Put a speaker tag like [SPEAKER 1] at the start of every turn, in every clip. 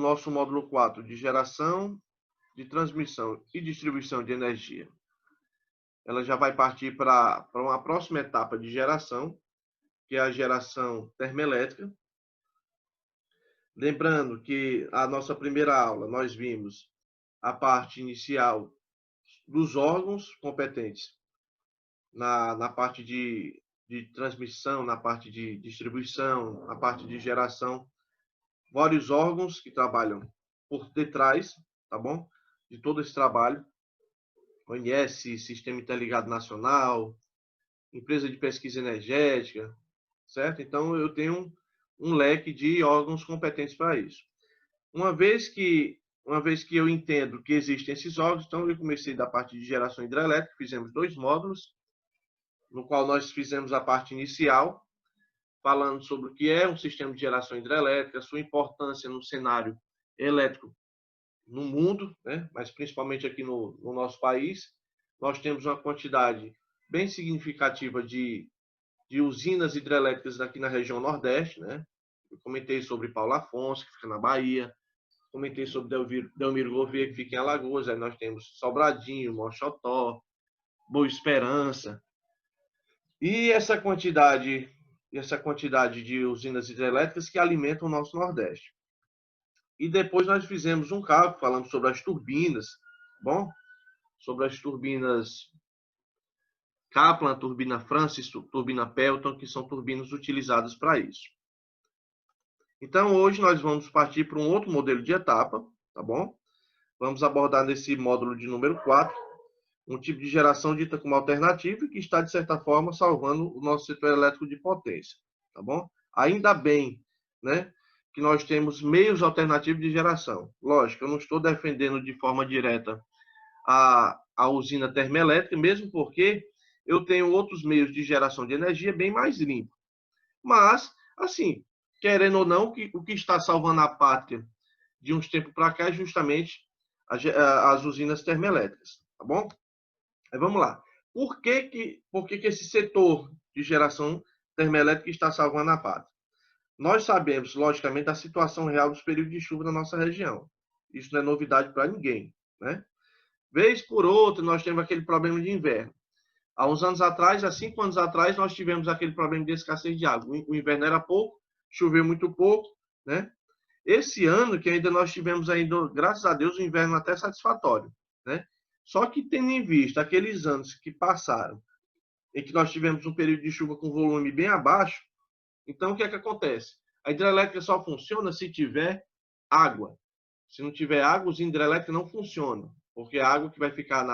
[SPEAKER 1] nosso módulo 4 de geração, de transmissão e distribuição de energia. Ela já vai partir para uma próxima etapa de geração, que é a geração termoelétrica. Lembrando que a nossa primeira aula nós vimos a parte inicial dos órgãos competentes na parte de transmissão, na parte de distribuição, na parte de geração, vários órgãos que trabalham por detrás, tá bom? De todo esse trabalho, ONS, Sistema Interligado Nacional, Empresa de Pesquisa Energética, certo? Então, eu tenho um leque de órgãos competentes para isso. Uma vez que eu entendo que existem esses órgãos, então eu comecei da parte de geração hidrelétrica, fizemos 2 módulos, no qual nós fizemos a parte inicial, falando sobre o que é um sistema de geração hidrelétrica, sua importância no cenário elétrico no mundo, né? Mas principalmente aqui no nosso país. Nós temos uma quantidade bem significativa de usinas hidrelétricas aqui na região Nordeste, né? Eu comentei sobre Paulo Afonso, que fica na Bahia, comentei sobre Delmiro Gouveia, que fica em Alagoas, aí nós temos Sobradinho, Mochotó, Boa Esperança. E essa quantidade de usinas hidrelétricas que alimentam o nosso Nordeste. E depois nós fizemos um cálculo, falando sobre as turbinas, bom? Sobre as turbinas Kaplan, turbina Francis, turbina Pelton, que são turbinas utilizadas para isso. Então, hoje nós vamos partir para um outro modelo de etapa, tá bom? Vamos abordar nesse módulo de número 4, um tipo de geração dita como alternativa que está, de certa forma, salvando o nosso setor elétrico de potência, tá bom? Ainda bem, né, que nós temos meios alternativos de geração. Lógico, eu não estou defendendo de forma direta a usina termoelétrica, mesmo porque eu tenho outros meios de geração de energia bem mais limpos. Mas, assim, querendo ou não, o que está salvando a pátria de uns tempos para cá é justamente as usinas termoelétricas, tá bom? Aí vamos lá. Por que esse setor de geração termoelétrica está salvando a pátria? Nós sabemos, logicamente, da situação real dos períodos de chuva na nossa região. Isso não é novidade para ninguém, né? Vez por outra, nós temos aquele problema de inverno. Há uns anos atrás, há 5 anos atrás, nós tivemos aquele problema de escassez de água. O inverno era pouco, choveu muito pouco, né? Esse ano, que ainda nós tivemos ainda, graças a Deus, um inverno até satisfatório, né? Só que tendo em vista aqueles anos que passaram, em que nós tivemos um período de chuva com volume bem abaixo, então o que é que acontece? A hidrelétrica só funciona se tiver água. Se não tiver água, os hidrelétricas não funcionam, porque é a água que vai ficar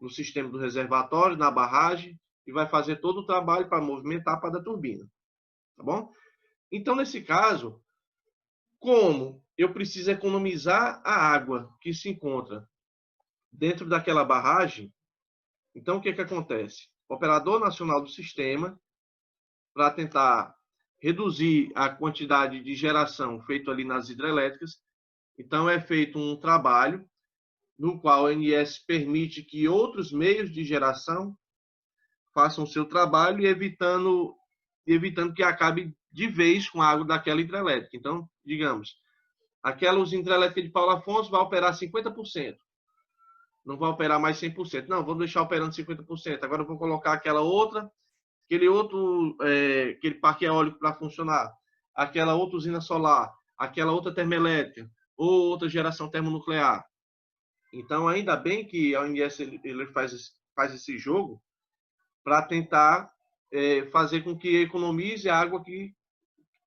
[SPEAKER 1] no sistema do reservatório, na barragem, e vai fazer todo o trabalho para movimentar para a turbina, tá bom? Então, nesse caso, como eu preciso economizar a água que se encontra dentro daquela barragem, então o que acontece? O Operador Nacional do Sistema, para tentar reduzir a quantidade de geração feita ali nas hidrelétricas, então é feito um trabalho no qual a ONS permite que outros meios de geração façam o seu trabalho e evitando que acabe de vez com a água daquela hidrelétrica. Então, digamos, aquela usina hidrelétrica de Paulo Afonso vai operar 50%. Não vai operar mais 100%. Não, vou deixar operando 50%. Agora eu vou colocar aquele parque eólico para funcionar, aquela outra usina solar, aquela outra termoelétrica ou outra geração termonuclear. Então, ainda bem que a ONS ele faz esse jogo para tentar fazer com que economize a água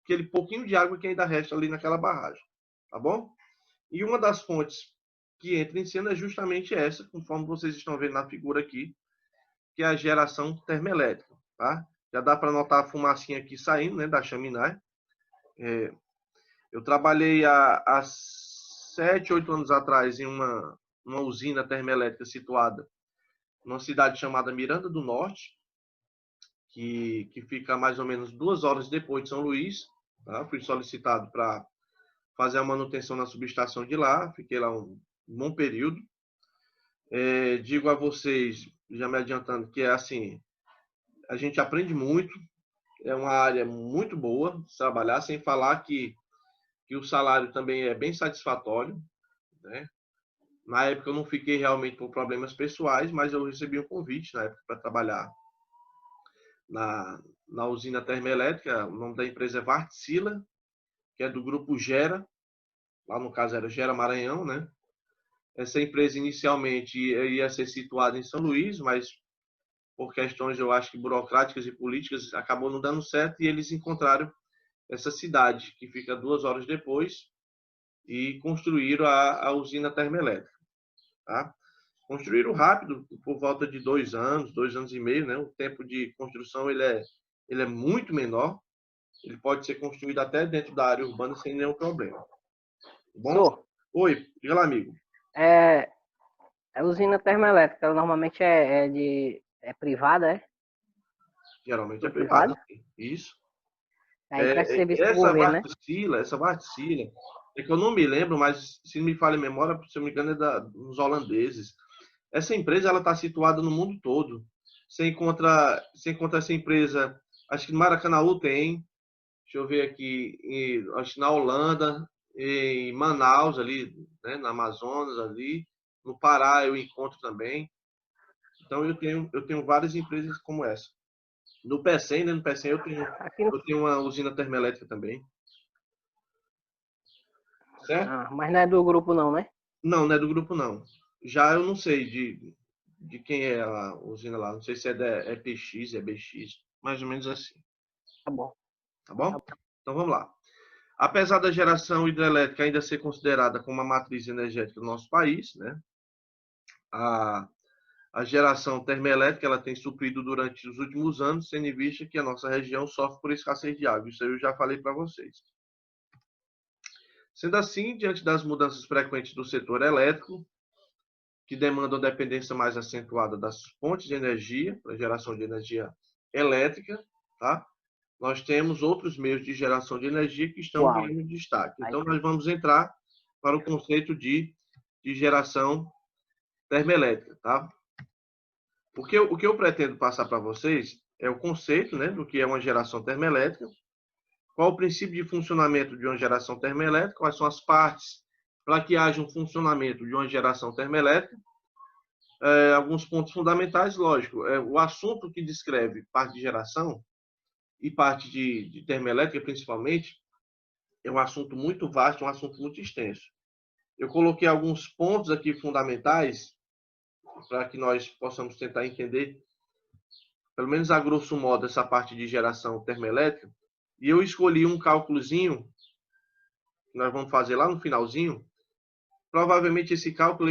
[SPEAKER 1] aquele pouquinho de água que ainda resta ali naquela barragem, tá bom? E uma das fontes que entra em cena é justamente essa, conforme vocês estão vendo na figura aqui, que é a geração termoelétrica, tá? Já dá para notar a fumacinha aqui saindo, né, da chaminé. Eu trabalhei há 7, 8 anos atrás em uma usina termoelétrica situada numa cidade chamada Miranda do Norte, que fica mais ou menos 2 horas depois de São Luís. Tá? Fui solicitado para fazer a manutenção na subestação de lá, fiquei lá um bom período. Digo a vocês, já me adiantando, que é assim, a gente aprende muito, é uma área muito boa de trabalhar, sem falar que e o salário também é bem satisfatório, né? Na época eu não fiquei realmente por problemas pessoais, mas eu recebi um convite na época para trabalhar na usina termoelétrica. O nome da empresa é Vartsila, que é do grupo Gera, lá no caso era Gera Maranhão, né? Essa empresa inicialmente ia ser situada em São Luís, mas por questões, eu acho que burocráticas e políticas, acabou não dando certo e eles encontraram essa cidade, que fica 2 horas depois, e construíram a usina termoelétrica. Tá? Construíram rápido, por volta de 2 anos, 2 anos e meio, né? O tempo de construção ele é muito menor, ele pode ser construído até dentro da área urbana sem nenhum problema. Tá bom?
[SPEAKER 2] Sou.
[SPEAKER 1] Oi, diga lá, amigo.
[SPEAKER 2] A usina termoelétrica, ela normalmente é privada, é?
[SPEAKER 1] Geralmente é
[SPEAKER 2] Do privado?
[SPEAKER 1] privado. Isso.
[SPEAKER 2] Aí presta serviço pro
[SPEAKER 1] Essa
[SPEAKER 2] governo, né?
[SPEAKER 1] Vartsila, é que eu não me lembro, mas se me falha a memória, se eu não me engano, dos holandeses. Essa empresa ela está situada no mundo todo. Você encontra essa empresa, acho que no Maracanaú tem, deixa eu ver aqui, acho que na Holanda, em Manaus ali, né, na Amazonas ali, no Pará eu encontro também. Então eu tenho várias empresas como essa. No PECEM, né, no PECEM
[SPEAKER 2] Aqui no...
[SPEAKER 1] eu tenho uma usina termoelétrica também, certo?
[SPEAKER 2] mas não é do grupo não, né?
[SPEAKER 1] Não, não é do grupo não. Já eu não sei de quem é a usina lá, não sei se é PX, é BX, mais ou menos assim,
[SPEAKER 2] Tá bom.
[SPEAKER 1] tá bom? Então vamos lá. Apesar da geração hidrelétrica ainda ser considerada como a matriz energética do nosso país, né? A, a geração termoelétrica ela tem suprido durante os últimos anos, tendo em vista que a nossa região sofre por escassez de água. Isso eu já falei para vocês. Sendo assim, diante das mudanças frequentes do setor elétrico, que demandam dependência mais acentuada das fontes de energia, para geração de energia elétrica, tá? Nós temos outros meios de geração de energia que estão
[SPEAKER 2] Uau.
[SPEAKER 1] ganhando destaque.
[SPEAKER 2] Aí,
[SPEAKER 1] Então, nós vamos entrar para o conceito de geração termoelétrica, tá? O que eu pretendo passar para vocês é o conceito, né, do que é uma geração termoelétrica, qual o princípio de funcionamento de uma geração termoelétrica, quais são as partes para que haja um funcionamento de uma geração termoelétrica, alguns pontos fundamentais, lógico, o assunto que descreve parte de geração e parte de termoelétrica, principalmente, é um assunto muito vasto, um assunto muito extenso. Eu coloquei alguns pontos aqui fundamentais para que nós possamos tentar entender, pelo menos a grosso modo, essa parte de geração termoelétrica. E eu escolhi um cálculozinho, que nós vamos fazer lá no finalzinho. Provavelmente esse cálculo,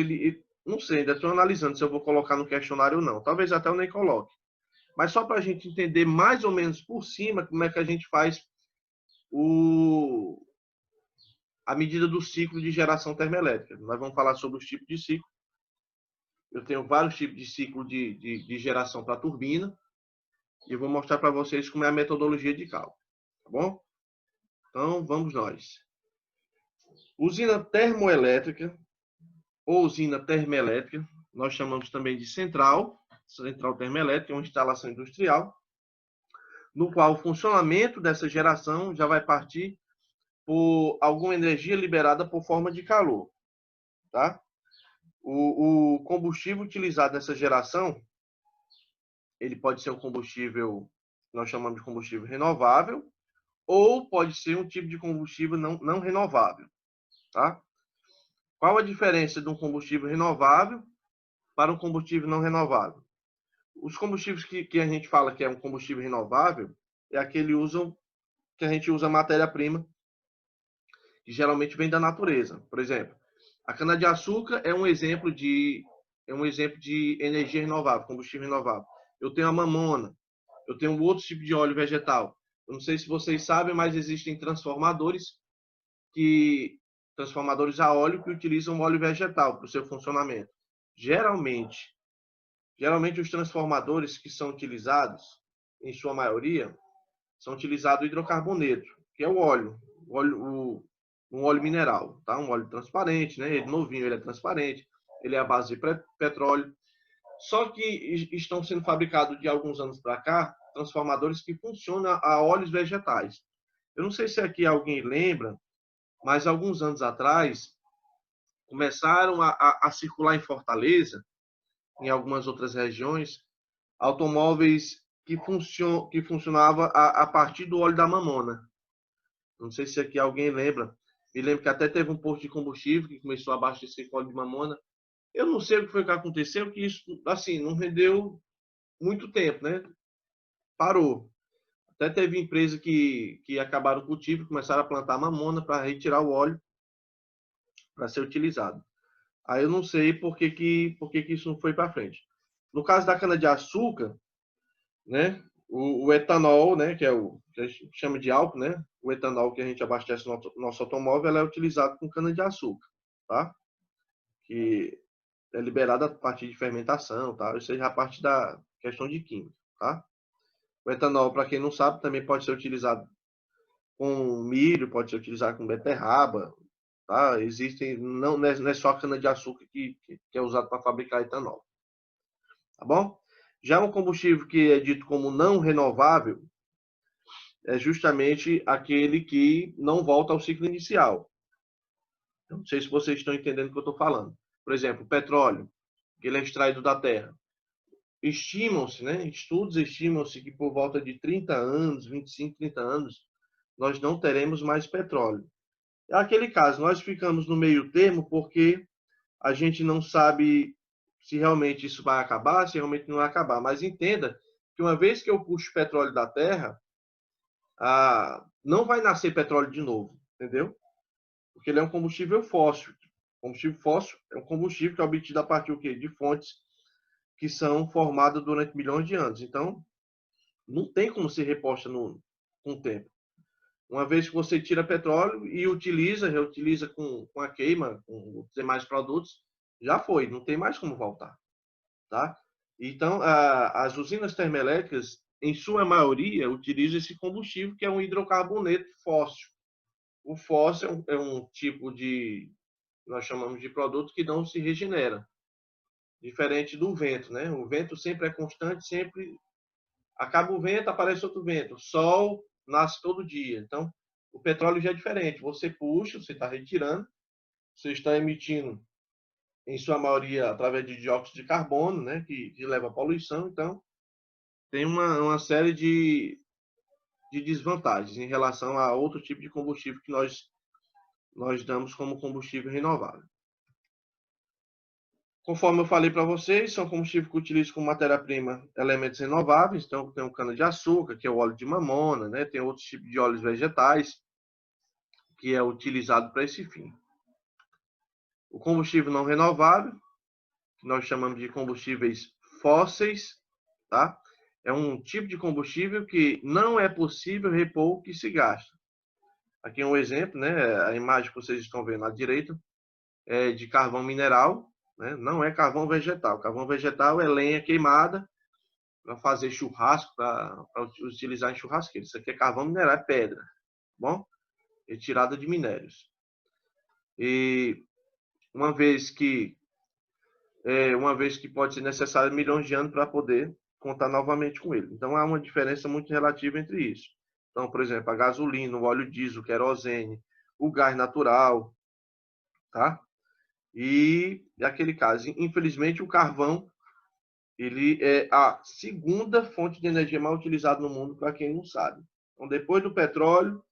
[SPEAKER 1] não sei, ainda estou analisando se eu vou colocar no questionário ou não. Talvez até eu nem coloque. Mas só para a gente entender mais ou menos por cima como é que a gente faz a medida do ciclo de geração termoelétrica. Nós vamos falar sobre os tipos de ciclo. Eu tenho vários tipos de ciclo de geração para turbina. E eu vou mostrar para vocês como é a metodologia de cálculo. Tá bom? Então, vamos nós. Usina termoelétrica ou usina termoelétrica, nós chamamos também de central termoelétrica, é uma instalação industrial, no qual o funcionamento dessa geração já vai partir por alguma energia liberada por forma de calor. Tá? O combustível utilizado nessa geração, ele pode ser um combustível, nós chamamos de combustível renovável, ou pode ser um tipo de combustível não renovável. Tá? Qual a diferença de um combustível renovável para um combustível não renovável? Os combustíveis que a gente fala que é um combustível renovável é aquele que a gente usa matéria-prima, que geralmente vem da natureza. Por exemplo, a cana-de-açúcar é um exemplo de energia renovável, combustível renovável. Eu tenho a mamona, eu tenho outro tipo de óleo vegetal. Eu não sei se vocês sabem, mas existem transformadores a óleo que utilizam óleo vegetal para o seu funcionamento. Geralmente os transformadores que são utilizados, em sua maioria, são utilizados hidrocarboneto, que é um óleo mineral, tá? Um óleo transparente, né? Ele novinho, ele é transparente, ele é à base de petróleo. Só que estão sendo fabricados de alguns anos para cá transformadores que funcionam a óleos vegetais. Eu não sei se aqui alguém lembra mas alguns anos atrás começaram a circular em Fortaleza, em algumas outras regiões, automóveis que funcionava a partir do óleo da mamona. Não sei se aqui alguém lembra. Me lembro que até teve um posto de combustível que começou a abastecer com óleo de mamona. Eu não sei o que foi que aconteceu, que isso, assim, não rendeu muito tempo, né? Parou. Até teve empresa que acabaram o cultivo, começaram a plantar mamona para retirar o óleo para ser utilizado. Aí eu não sei por que isso não foi para frente. No caso da cana-de-açúcar, né? O etanol, né? Que a gente chama de álcool, né? O etanol que a gente abastece no nosso automóvel, ela é utilizado com cana-de-açúcar, tá? Que é liberada a partir de fermentação, tá? Isso aí é a parte da questão de química, tá? O etanol, para quem não sabe, também pode ser utilizado com milho, pode ser utilizado com beterraba, tá? Existem, não é só a cana-de-açúcar que é usado para fabricar etanol, tá bom? Já um combustível que é dito como não renovável é justamente aquele que não volta ao ciclo inicial. Não sei se vocês estão entendendo o que eu estou falando. Por exemplo, o petróleo, que ele é extraído da terra. Estimam-se, né? Estudos estimam-se que por volta de 30 anos, 25, 30 anos, nós não teremos mais petróleo. É aquele caso, nós ficamos no meio termo porque a gente não sabe se realmente isso vai acabar, se realmente não vai acabar. Mas entenda que uma vez que eu puxo petróleo da terra, não vai nascer petróleo de novo, entendeu? Porque ele é um combustível fóssil. O combustível fóssil é um combustível que é obtido a partir de fontes que são formadas durante milhões de anos. Então, não tem como ser reposta com o tempo. Uma vez que você tira petróleo e reutiliza com a queima, com os demais produtos, já foi, não tem mais como voltar, tá? Então, as usinas termoelétricas, em sua maioria, utilizam esse combustível que é um hidrocarboneto fóssil. O fóssil é um tipo nós chamamos de produto que não se regenera, diferente do vento, né? O vento sempre é constante, sempre acaba o vento, aparece outro vento. O sol nasce todo dia. Então, o petróleo já é diferente. Você puxa, você está retirando, você está emitindo, em sua maioria, através de dióxido de carbono, né? Que leva à poluição. Então, tem uma série de desvantagens em relação a outro tipo de combustível que nós damos como combustível renovável. Conforme eu falei para vocês, são combustíveis que utilizam como matéria-prima elementos renováveis. Então, tem o cana-de-açúcar, que é o óleo de mamona, né? Tem outros tipos de óleos vegetais, que é utilizado para esse fim. O combustível não renovável, que nós chamamos de combustíveis fósseis, tá? É um tipo de combustível que não é possível repor o que se gasta. Aqui é um exemplo, né? A imagem que vocês estão vendo à direita é de carvão mineral, né? Não é carvão vegetal. Carvão vegetal é lenha queimada para fazer churrasco, para utilizar em churrasqueira. Isso aqui é carvão mineral, é pedra, tá bom? Retirada de minérios. E uma vez que pode ser necessário milhões de anos para poder contar novamente com ele. Então há uma diferença muito relativa entre isso. Então, por exemplo, a gasolina, o óleo diesel, o querosene, o gás natural, tá? E aquele caso, infelizmente, o carvão ele é a segunda fonte de energia mais utilizada no mundo, para quem não sabe. Então, depois do petróleo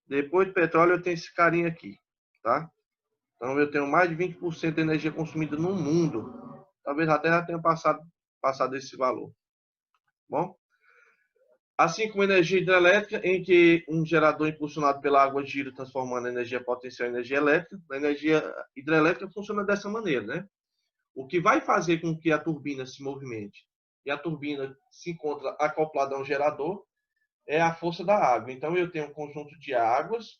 [SPEAKER 1] eu tenho esse carinha aqui, tá? Então, eu tenho mais de 20% da energia consumida no mundo. Talvez até já tenha passado esse valor. Bom? Assim como a energia hidrelétrica, em que um gerador impulsionado pela água gira, transformando a energia potencial em energia elétrica. A energia hidrelétrica funciona dessa maneira, né? O que vai fazer com que a turbina se movimente e a turbina se encontra acoplada a um gerador é a força da água. Então, eu tenho um conjunto de águas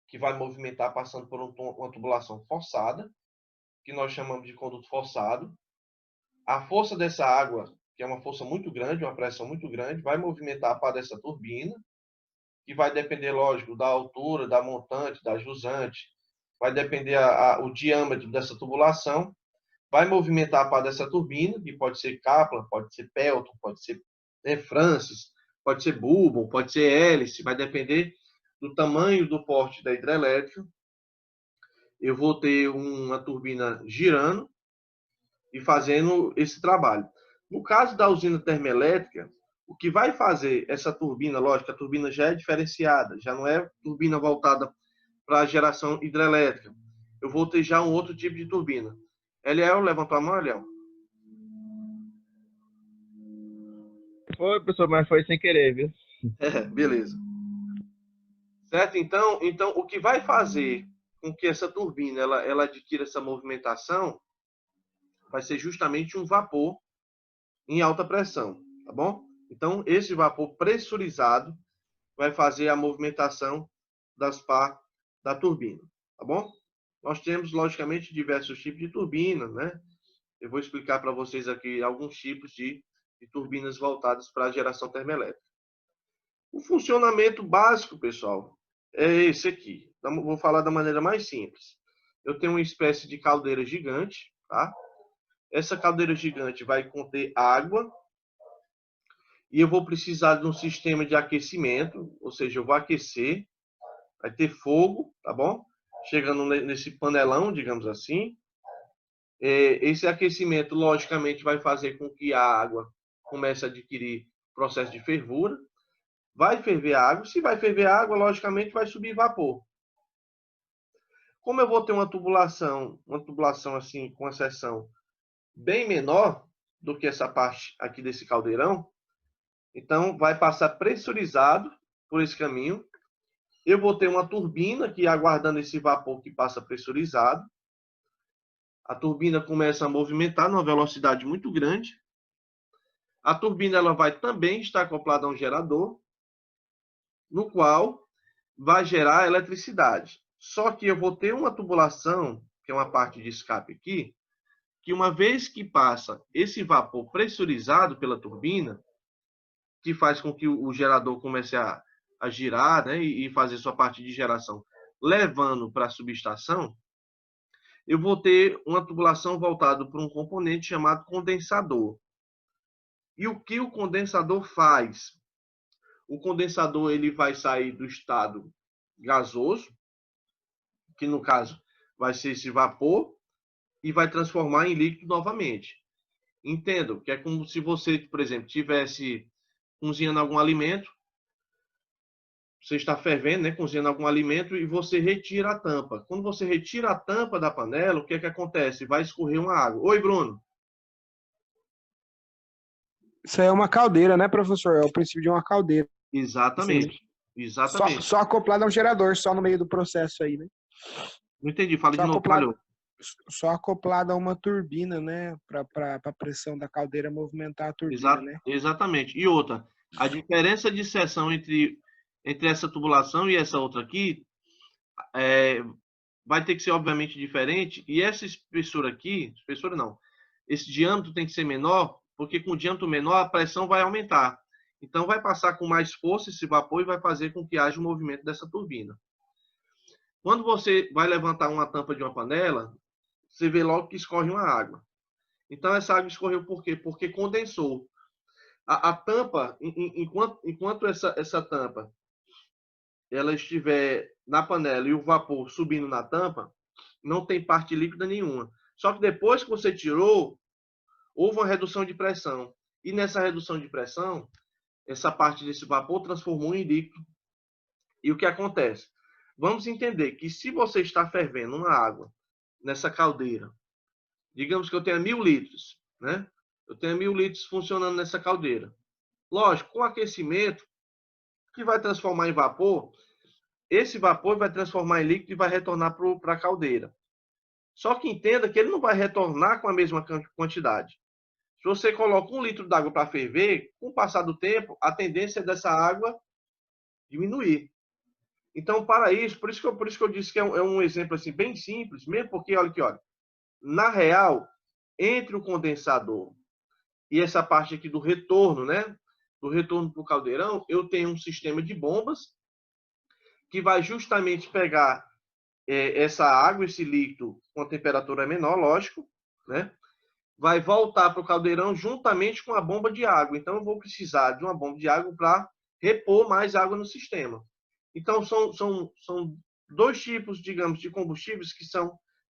[SPEAKER 1] que vai movimentar passando por uma tubulação forçada, que nós chamamos de conduto forçado. A força dessa água, que é uma força muito grande, uma pressão muito grande, vai movimentar a pá dessa turbina, que vai depender, lógico, da altura, da montante, da jusante, vai depender o diâmetro dessa tubulação, vai movimentar a pá dessa turbina, que pode ser Kaplan, pode ser Pelton, pode ser Francis, pode ser Bourbon, pode ser hélice, vai depender do tamanho do porte da hidrelétrica, eu vou ter uma turbina girando e fazendo esse trabalho. No caso da usina termoelétrica, o que vai fazer essa turbina, lógico, a turbina já é diferenciada, já não é turbina voltada para a geração hidrelétrica. Eu vou ter já um outro tipo de turbina. Eliel, levantou a mão, Eliel?
[SPEAKER 3] Foi, professor, mas foi sem querer, viu?
[SPEAKER 1] Beleza. Certo? Então, o que vai fazer com que essa turbina ela adquira essa movimentação vai ser justamente um vapor em alta pressão, tá bom? Então, esse vapor pressurizado vai fazer a movimentação das pás da turbina, tá bom? Nós temos, logicamente, diversos tipos de turbinas, né? Eu vou explicar para vocês aqui alguns tipos de turbinas voltadas para a geração termoelétrica. O funcionamento básico, pessoal, é esse aqui. Então, vou falar da maneira mais simples. Eu tenho uma espécie de caldeira gigante, tá? Essa caldeira gigante vai conter água e eu vou precisar de um sistema de aquecimento, ou seja, eu vou aquecer, vai ter fogo, tá bom? Chegando nesse panelão, digamos assim. Esse aquecimento, logicamente, vai fazer com que a água comece a adquirir processo de fervura. Vai ferver a água. Se vai ferver a água, logicamente, vai subir vapor. Como eu vou ter uma tubulação assim, com a seção bem menor do que essa parte aqui desse caldeirão, então vai passar pressurizado por esse caminho. Eu vou ter uma turbina que aguardando esse vapor que passa pressurizado. A turbina começa a movimentar numa velocidade muito grande. A turbina ela vai também estar acoplada a um gerador, no qual vai gerar eletricidade. Só que eu vou ter uma tubulação, que é uma parte de escape aqui, que uma vez que passa esse vapor pressurizado pela turbina, que faz com que o gerador comece a girar, né, e fazer sua parte de geração, levando para a subestação, eu vou ter uma tubulação voltada para um componente chamado condensador. E o que o condensador faz? O condensador ele vai sair do estado gasoso, que no caso vai ser esse vapor, e vai transformar em líquido novamente. Entendo que é como se você, por exemplo, estivesse cozinhando algum alimento, você está fervendo, né, cozinhando algum alimento e você retira a tampa. Quando você retira a tampa da panela, o que é que acontece? Vai escorrer uma água. Oi, Bruno.
[SPEAKER 4] Isso aí é uma caldeira, né, professor? É o princípio de uma caldeira.
[SPEAKER 1] Exatamente. Exatamente.
[SPEAKER 4] Só acoplado a um gerador, só no meio do processo aí, né?
[SPEAKER 1] Não entendi, fala de novo, falhou.
[SPEAKER 4] Só acoplado a uma turbina, né? Para a pressão da caldeira movimentar a turbina, né?
[SPEAKER 1] Exatamente. E outra, a diferença de seção entre essa tubulação e essa outra aqui vai ter que ser obviamente diferente. E essa espessura aqui, espessura não, esse diâmetro tem que ser menor, porque com o diâmetro menor a pressão vai aumentar. Então vai passar com mais força esse vapor e vai fazer com que haja um movimento dessa turbina. Quando você vai levantar uma tampa de uma panela, você vê logo que escorre uma água. Então essa água escorreu por quê? Porque condensou. A tampa, enquanto essa tampa ela estiver na panela e o vapor subindo na tampa, não tem parte líquida nenhuma. Só que depois que você tirou, houve uma redução de pressão. E nessa redução de pressão, essa parte desse vapor transformou em líquido. E o que acontece? Vamos entender que se você está fervendo uma água nessa caldeira, digamos que eu tenha 1000 litros, né? Eu tenho 1000 litros funcionando nessa caldeira. Lógico, com aquecimento, que vai transformar em vapor, esse vapor vai transformar em líquido e vai retornar para a caldeira. Só que entenda que ele não vai retornar com a mesma quantidade. Se você coloca 1 litro d'água para ferver, com o passar do tempo, a tendência dessa água diminuir. Então, para isso, por isso que eu disse que é um exemplo assim, bem simples, mesmo porque, olha aqui, olha, na real, entre o condensador e essa parte aqui do retorno, né? Do retorno para o caldeirão, eu tenho um sistema de bombas que vai justamente pegar essa água, esse líquido, com a temperatura menor, lógico, né? Vai voltar para o caldeirão juntamente com a bomba de água. Então, eu vou precisar de uma bomba de água para repor mais água no sistema. Então, são dois tipos, digamos, de combustíveis que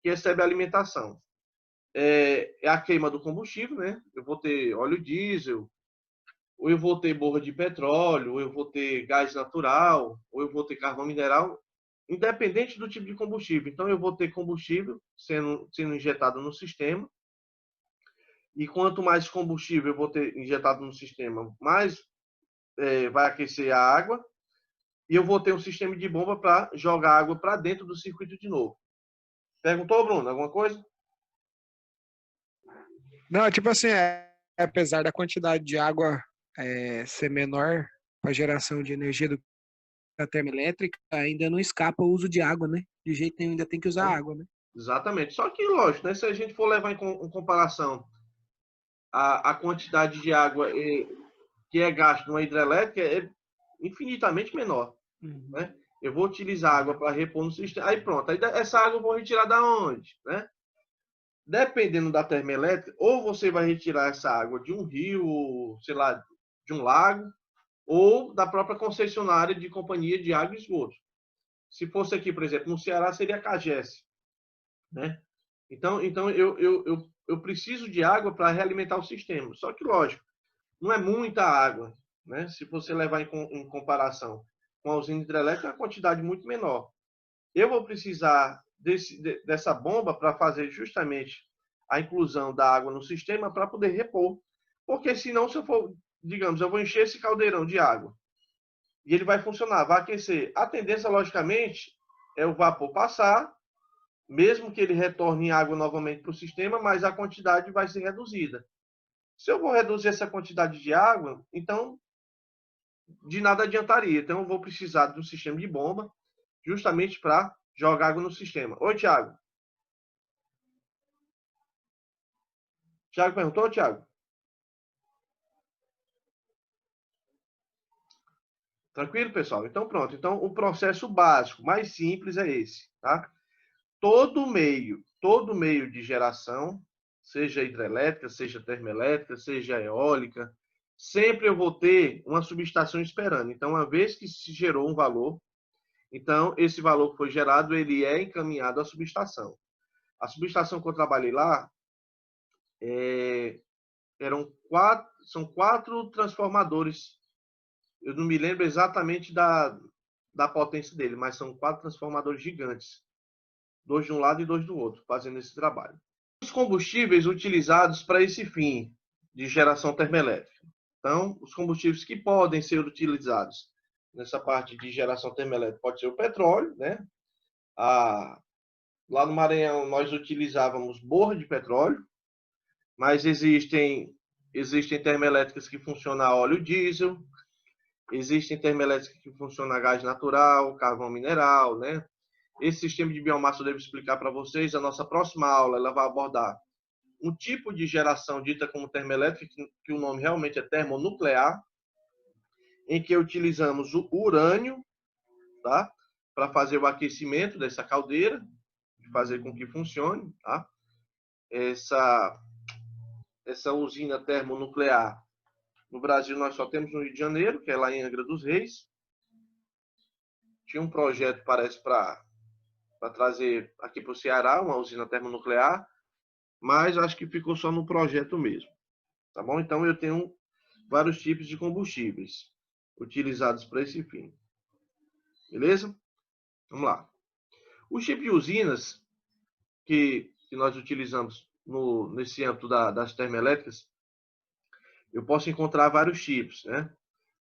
[SPEAKER 1] recebem alimentação. É a queima do combustível, né? Eu vou ter óleo diesel, ou eu vou ter borra de petróleo, ou eu vou ter gás natural, ou eu vou ter carvão mineral, independente do tipo de combustível. Então, eu vou ter combustível sendo injetado no sistema, e quanto mais combustível eu vou ter injetado no sistema, mais vai aquecer a água, e eu vou ter um sistema de bomba para jogar água para dentro do circuito de novo. Perguntou, Bruno, alguma coisa?
[SPEAKER 4] Não, tipo assim, apesar da quantidade de água ser menor para geração de energia do que a termoelétrica, ainda não escapa o uso de água, né? De jeito nenhum, ainda tem que usar água, né?
[SPEAKER 1] Exatamente. Só que, lógico, né, se a gente for levar em comparação a quantidade de água que é gasto numa hidrelétrica, é infinitamente menor. Né? Eu vou utilizar água para repor no sistema. Aí pronto. Aí essa água eu vou retirar da onde? Né? Dependendo da termoelétrica, ou você vai retirar essa água de um rio, sei lá, de um lago, ou da própria concessionária de companhia de água e esgoto. Se fosse aqui, por exemplo, no Ceará, seria a CAGES. Né? Então eu preciso de água para realimentar o sistema. Só que, lógico, não é muita água. Né? Se você levar em comparação com a usina hidrelétrica, é uma quantidade muito menor. Eu vou precisar dessa bomba para fazer justamente a inclusão da água no sistema para poder repor. Porque senão, se eu for, digamos, eu vou encher esse caldeirão de água e ele vai funcionar, vai aquecer. A tendência, logicamente, é o vapor passar, mesmo que ele retorne água novamente para o sistema, mas a quantidade vai ser reduzida. Se eu vou reduzir essa quantidade de água, então de nada adiantaria. Então eu vou precisar de um sistema de bomba justamente para jogar água no sistema. Oi, Thiago. Thiago perguntou, Thiago? Tranquilo, pessoal? Então pronto. Então o processo básico, mais simples é esse, tá? Todo meio de geração, seja hidrelétrica, seja termoelétrica, seja eólica, sempre eu vou ter uma subestação esperando. Então, uma vez que se gerou um valor, então esse valor que foi gerado, ele é encaminhado à subestação. A subestação que eu trabalhei lá são 4 transformadores. Eu não me lembro exatamente da potência dele, mas são 4 transformadores gigantes. 2 de um lado e 2 do outro, fazendo esse trabalho. Os combustíveis utilizados para esse fim de geração termoelétrica. Então, os combustíveis que podem ser utilizados nessa parte de geração termoelétrica pode ser o petróleo, né? Lá no Maranhão nós utilizávamos borra de petróleo, mas existem termoelétricas que funcionam a óleo diesel, existem termoelétricas que funcionam a gás natural, carvão mineral, né? Esse sistema de biomassa eu devo explicar para vocês. A nossa próxima aula ela vai abordar um tipo de geração dita como termoelétrica, que o nome realmente é termonuclear, em que utilizamos o urânio, tá? Para fazer o aquecimento dessa caldeira, de fazer com que funcione, tá? Essa usina termonuclear, no Brasil nós só temos no Rio de Janeiro, que é lá em Angra dos Reis. Tinha um projeto, parece, para trazer aqui para o Ceará uma usina termonuclear, mas acho que ficou só no projeto mesmo. Tá bom? Então eu tenho vários tipos de combustíveis utilizados para esse fim. Beleza? Vamos lá. Os tipos de usinas que nós utilizamos nesse âmbito das termoelétricas, eu posso encontrar vários tipos, né?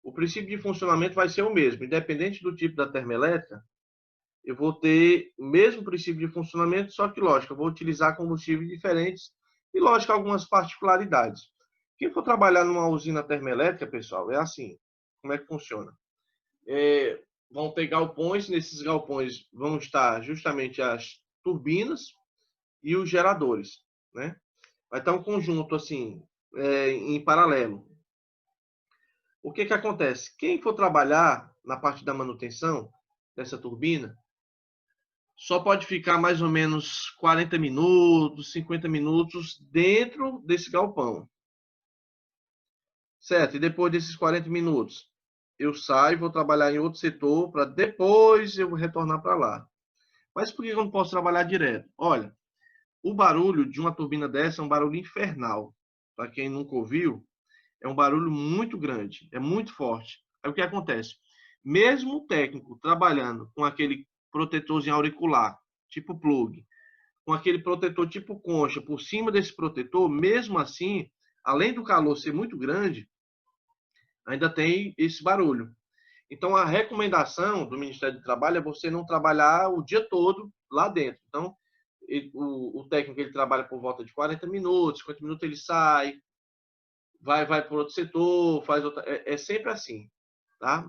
[SPEAKER 1] O princípio de funcionamento vai ser o mesmo, independente do tipo da termoelétrica, eu vou ter o mesmo princípio de funcionamento, só que, lógico, eu vou utilizar combustíveis diferentes e, lógico, algumas particularidades. Quem for trabalhar numa usina termoelétrica, pessoal, é assim. Como é que funciona? Vão ter galpões, nesses galpões vão estar justamente as turbinas e os geradores, né? Vai estar um conjunto, assim, em paralelo. O que acontece? Quem for trabalhar na parte da manutenção dessa turbina, só pode ficar mais ou menos 40 minutos, 50 minutos dentro desse galpão. Certo? E depois desses 40 minutos, eu saio, vou trabalhar em outro setor para depois eu retornar para lá. Mas por que eu não posso trabalhar direto? Olha, o barulho de uma turbina dessa é um barulho infernal. Para quem nunca ouviu, é um barulho muito grande, é muito forte. Aí o que acontece? Mesmo o técnico trabalhando com aquele protetorzinho auricular, tipo plug, com aquele protetor tipo concha por cima desse protetor, mesmo assim, além do calor ser muito grande, ainda tem esse barulho. Então, a recomendação do Ministério do Trabalho é você não trabalhar o dia todo lá dentro. Então, o técnico ele trabalha por volta de 40 minutos, 50 minutos ele sai, vai para outro setor, faz outra. É sempre assim, tá?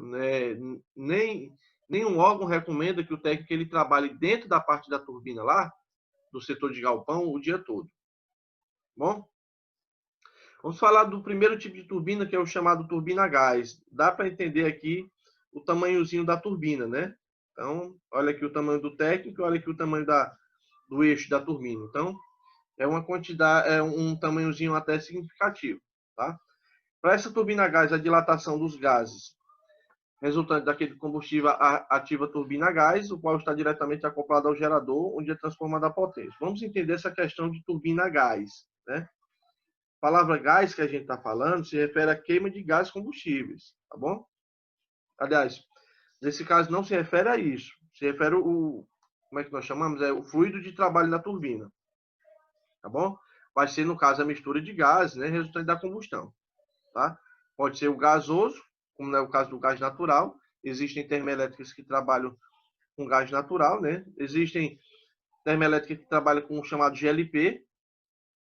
[SPEAKER 1] Nenhum órgão recomenda que o técnico ele trabalhe dentro da parte da turbina lá, do setor de galpão, o dia todo. Bom? Vamos falar do primeiro tipo de turbina, que é o chamado turbina a gás. Dá para entender aqui o tamanhozinho da turbina, né? Então, olha aqui o tamanho do técnico, olha aqui o tamanho do eixo da turbina. Então, é uma quantidade, é um tamanhozinho até significativo, tá? Para essa turbina a gás, a dilatação dos gases resultante daquele combustível ativa a turbina a gás, o qual está diretamente acoplado ao gerador, onde é transformada a potência. Vamos entender essa questão de turbina a gás, né? A palavra gás que a gente está falando se refere à queima de gás combustíveis, tá bom? Aliás, nesse caso não se refere a isso, se refere como é que nós chamamos? É o fluido de trabalho da turbina, tá bom? Vai ser, no caso, a mistura de gases, né, resultante da combustão, tá? Pode ser o gasoso, como é o caso do gás natural. Existem termoelétricas que trabalham com gás natural, né? Existem termoelétricas que trabalham com o chamado GLP,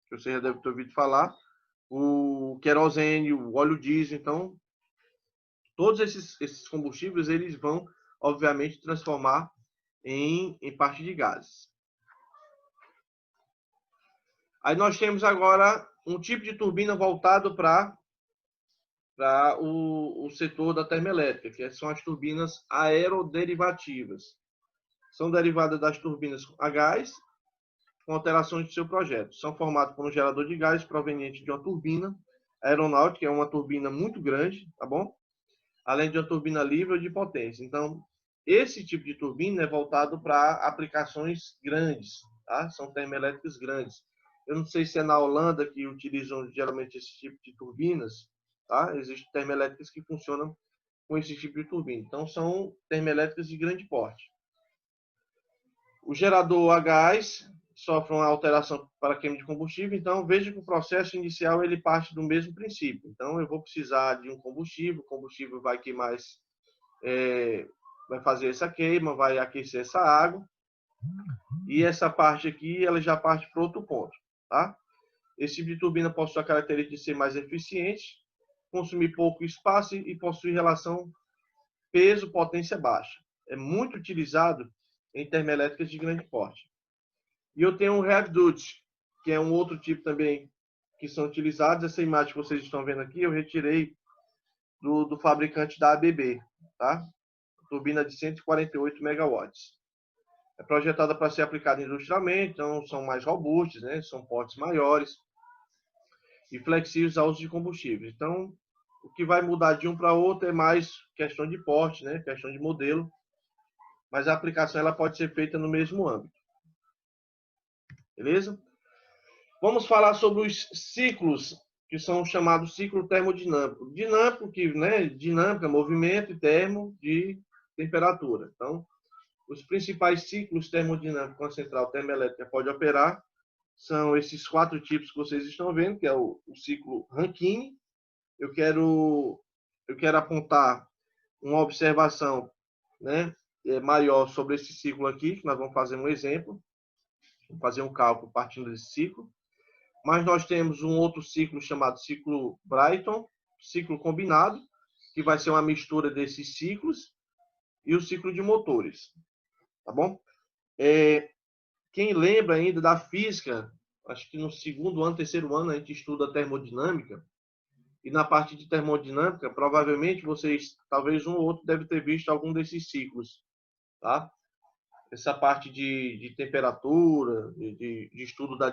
[SPEAKER 1] que você já deve ter ouvido falar, o querosene, o óleo diesel. Então, todos esses combustíveis eles vão, obviamente, transformar em parte de gases. Aí nós temos agora um tipo de turbina voltado para o setor da termoelétrica, que são as turbinas aeroderivativas. São derivadas das turbinas a gás, com alterações do seu projeto. São formadas por um gerador de gás proveniente de uma turbina aeronáutica, que é uma turbina muito grande, tá bom? Além de uma turbina livre ou de potência. Então, esse tipo de turbina é voltado para aplicações grandes, tá? São termoelétricas grandes. Eu não sei se é na Holanda que utilizam geralmente esse tipo de turbinas, tá? Existem termoelétricas que funcionam com esse tipo de turbina. Então, são termoelétricas de grande porte. O gerador a gás sofre uma alteração para queima de combustível, então veja que o processo inicial ele parte do mesmo princípio. Então eu vou precisar de um combustível, o combustível vai queimar, vai fazer essa queima, vai aquecer essa água, e essa parte aqui ela já parte para outro ponto, tá? Esse tipo de turbina possui a característica de ser mais eficiente, consumir pouco espaço e possuir relação peso-potência baixa. É muito utilizado em termoelétricas de grande porte. E eu tenho um heavy duty, que é um outro tipo também que são utilizados. Essa imagem que vocês estão vendo aqui, eu retirei do fabricante da ABB, tá? Turbina de 148 megawatts. É projetada para ser aplicada industrialmente, então são mais robustas, né? São portes maiores e flexíveis ao uso de combustíveis. Então, o que vai mudar de um para outro é mais questão de porte, né? Questão de modelo, mas a aplicação ela pode ser feita no mesmo âmbito. Beleza? Vamos falar sobre os ciclos, que são chamados ciclo termodinâmico. Dinâmico, que, né, dinâmica, movimento, e termo, de temperatura. Então, os principais ciclos termodinâmicos que a central termoelétrica pode operar são esses 4 tipos que vocês estão vendo, que é o ciclo Rankine. Eu quero apontar uma observação, né, maior sobre esse ciclo aqui, que nós vamos fazer um exemplo. Vamos fazer um cálculo partindo desse ciclo. Mas nós temos um outro ciclo chamado ciclo Brayton, ciclo combinado, que vai ser uma mistura desses ciclos, e o ciclo de motores. Tá bom? Quem lembra ainda da física, acho que no segundo ano, terceiro ano, a gente estuda termodinâmica, e na parte de termodinâmica, provavelmente vocês, talvez um ou outro, deve ter visto algum desses ciclos, tá? Essa parte de temperatura, de estudo da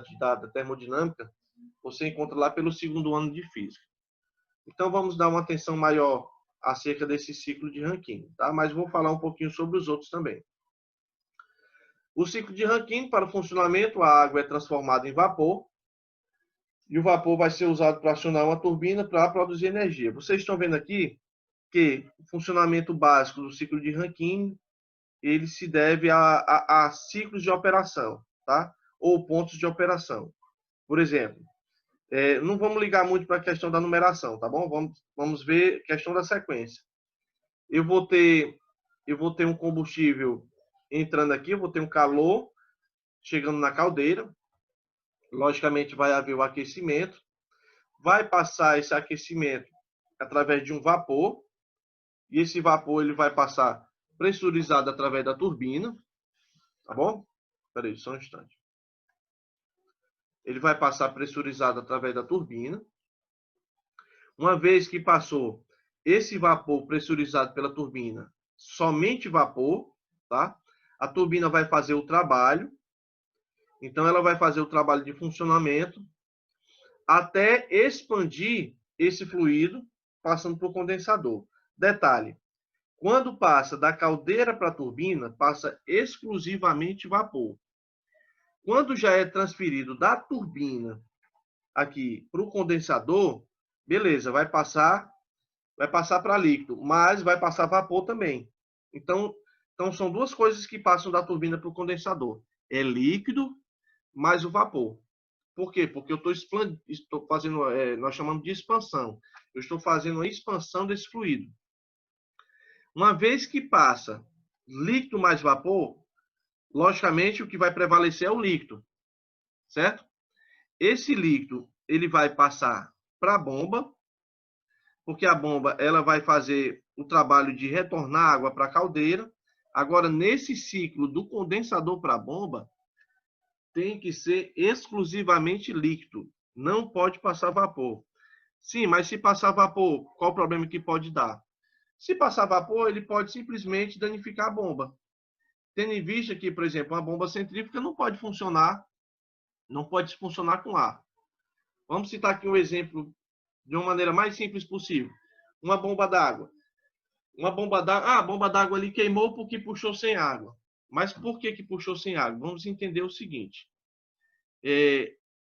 [SPEAKER 1] termodinâmica, você encontra lá pelo segundo ano de física. Então, vamos dar uma atenção maior acerca desse ciclo de Rankine, tá? Mas vou falar um pouquinho sobre os outros também. O ciclo de Rankine, para o funcionamento, a água é transformada em vapor e o vapor vai ser usado para acionar uma turbina para produzir energia. Vocês estão vendo aqui que o funcionamento básico do ciclo de Rankine ele se deve a ciclos de operação, tá? Ou pontos de operação. Por exemplo, não vamos ligar muito para a questão da numeração, tá bom? Vamos ver a questão da sequência. Eu vou ter um combustível entrando aqui, eu vou ter um calor chegando na caldeira. Logicamente vai haver o aquecimento. Vai passar esse aquecimento através de um vapor. E esse vapor ele vai passar pressurizado através da turbina. Tá bom? Espera aí, só um instante. Ele vai passar pressurizado através da turbina. Uma vez que passou esse vapor pressurizado pela turbina, somente vapor, tá? A turbina vai fazer o trabalho. Então, ela vai fazer o trabalho de funcionamento até expandir esse fluido, passando para o condensador. Detalhe, quando passa da caldeira para a turbina, passa exclusivamente vapor. Quando já é transferido da turbina aqui para o condensador, beleza, vai passar para líquido, mas vai passar vapor também. Então são duas coisas que passam da turbina para o condensador. É líquido mais o vapor. Por quê? Porque eu estou fazendo, nós chamamos de expansão. Eu estou fazendo a expansão desse fluido. Uma vez que passa líquido mais vapor, logicamente o que vai prevalecer é o líquido, certo? Esse líquido ele vai passar para a bomba, porque a bomba ela vai fazer o trabalho de retornar água para a caldeira. Agora, nesse ciclo do condensador para a bomba, tem que ser exclusivamente líquido. Não pode passar vapor. Sim, mas se passar vapor, qual o problema que pode dar? Se passar vapor, ele pode simplesmente danificar a bomba. Tendo em vista que, por exemplo, uma bomba centrífuga não pode funcionar com ar. Vamos citar aqui um exemplo de uma maneira mais simples possível. Uma bomba d'água. A bomba d'água ali queimou porque puxou sem água. Mas por que puxou sem água? Vamos entender o seguinte.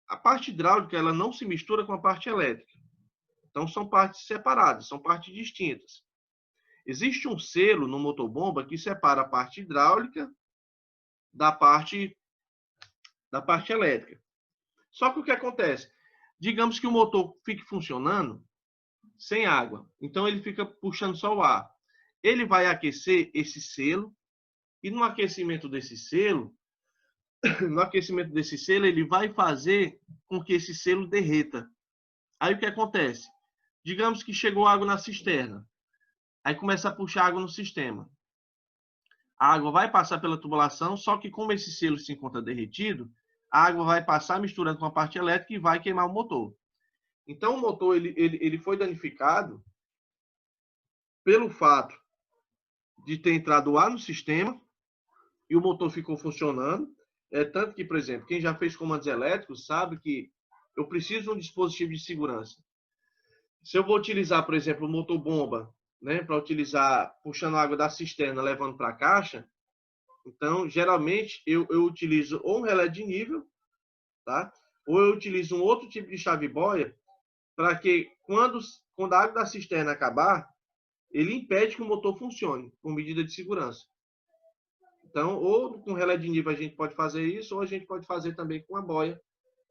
[SPEAKER 1] A parte hidráulica ela não se mistura com a parte elétrica. Então, são partes separadas, são partes distintas. Existe um selo no motobomba que separa a parte hidráulica da parte elétrica. Só que o que acontece? Digamos que o motor fique funcionando sem água. Então, ele fica puxando só o ar. Ele vai aquecer esse selo e no aquecimento desse selo, ele vai fazer com que esse selo derreta. Aí o que acontece? Digamos que chegou água na cisterna. Aí começa a puxar água no sistema. A água vai passar pela tubulação, só que como esse selo se encontra derretido, a água vai passar misturando com a parte elétrica e vai queimar o motor. Então o motor ele foi danificado pelo fato de ter entrado ar no sistema e o motor ficou funcionando. Tanto que, por exemplo, quem já fez comandos elétricos sabe que eu preciso de um dispositivo de segurança. Se eu vou utilizar, por exemplo, o motor bomba, né, para utilizar puxando água da cisterna, levando para a caixa, então, geralmente, eu utilizo ou um relé de nível, tá? Ou eu utilizo um outro tipo de chave-boia para que, quando a água da cisterna acabar, ele impede que o motor funcione, com medida de segurança. Então, ou com relé de nível a gente pode fazer isso, ou a gente pode fazer também com a boia,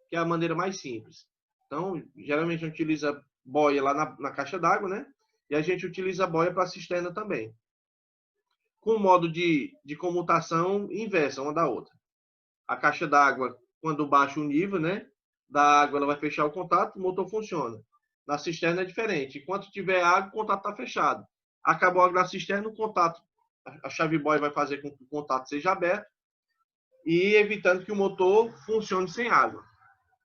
[SPEAKER 1] que é a maneira mais simples. Então, geralmente a gente utiliza boia lá na caixa d'água, né? E a gente utiliza a boia para a cisterna também. Com o modo de comutação inversa uma da outra. A caixa d'água, quando baixa o nível, né, da água, ela vai fechar o contato, o motor funciona. Na cisterna é diferente. Enquanto tiver água, o contato está fechado. Acabou a água na cisterna, o contato, a chave boia vai fazer com que o contato seja aberto e evitando que o motor funcione sem água.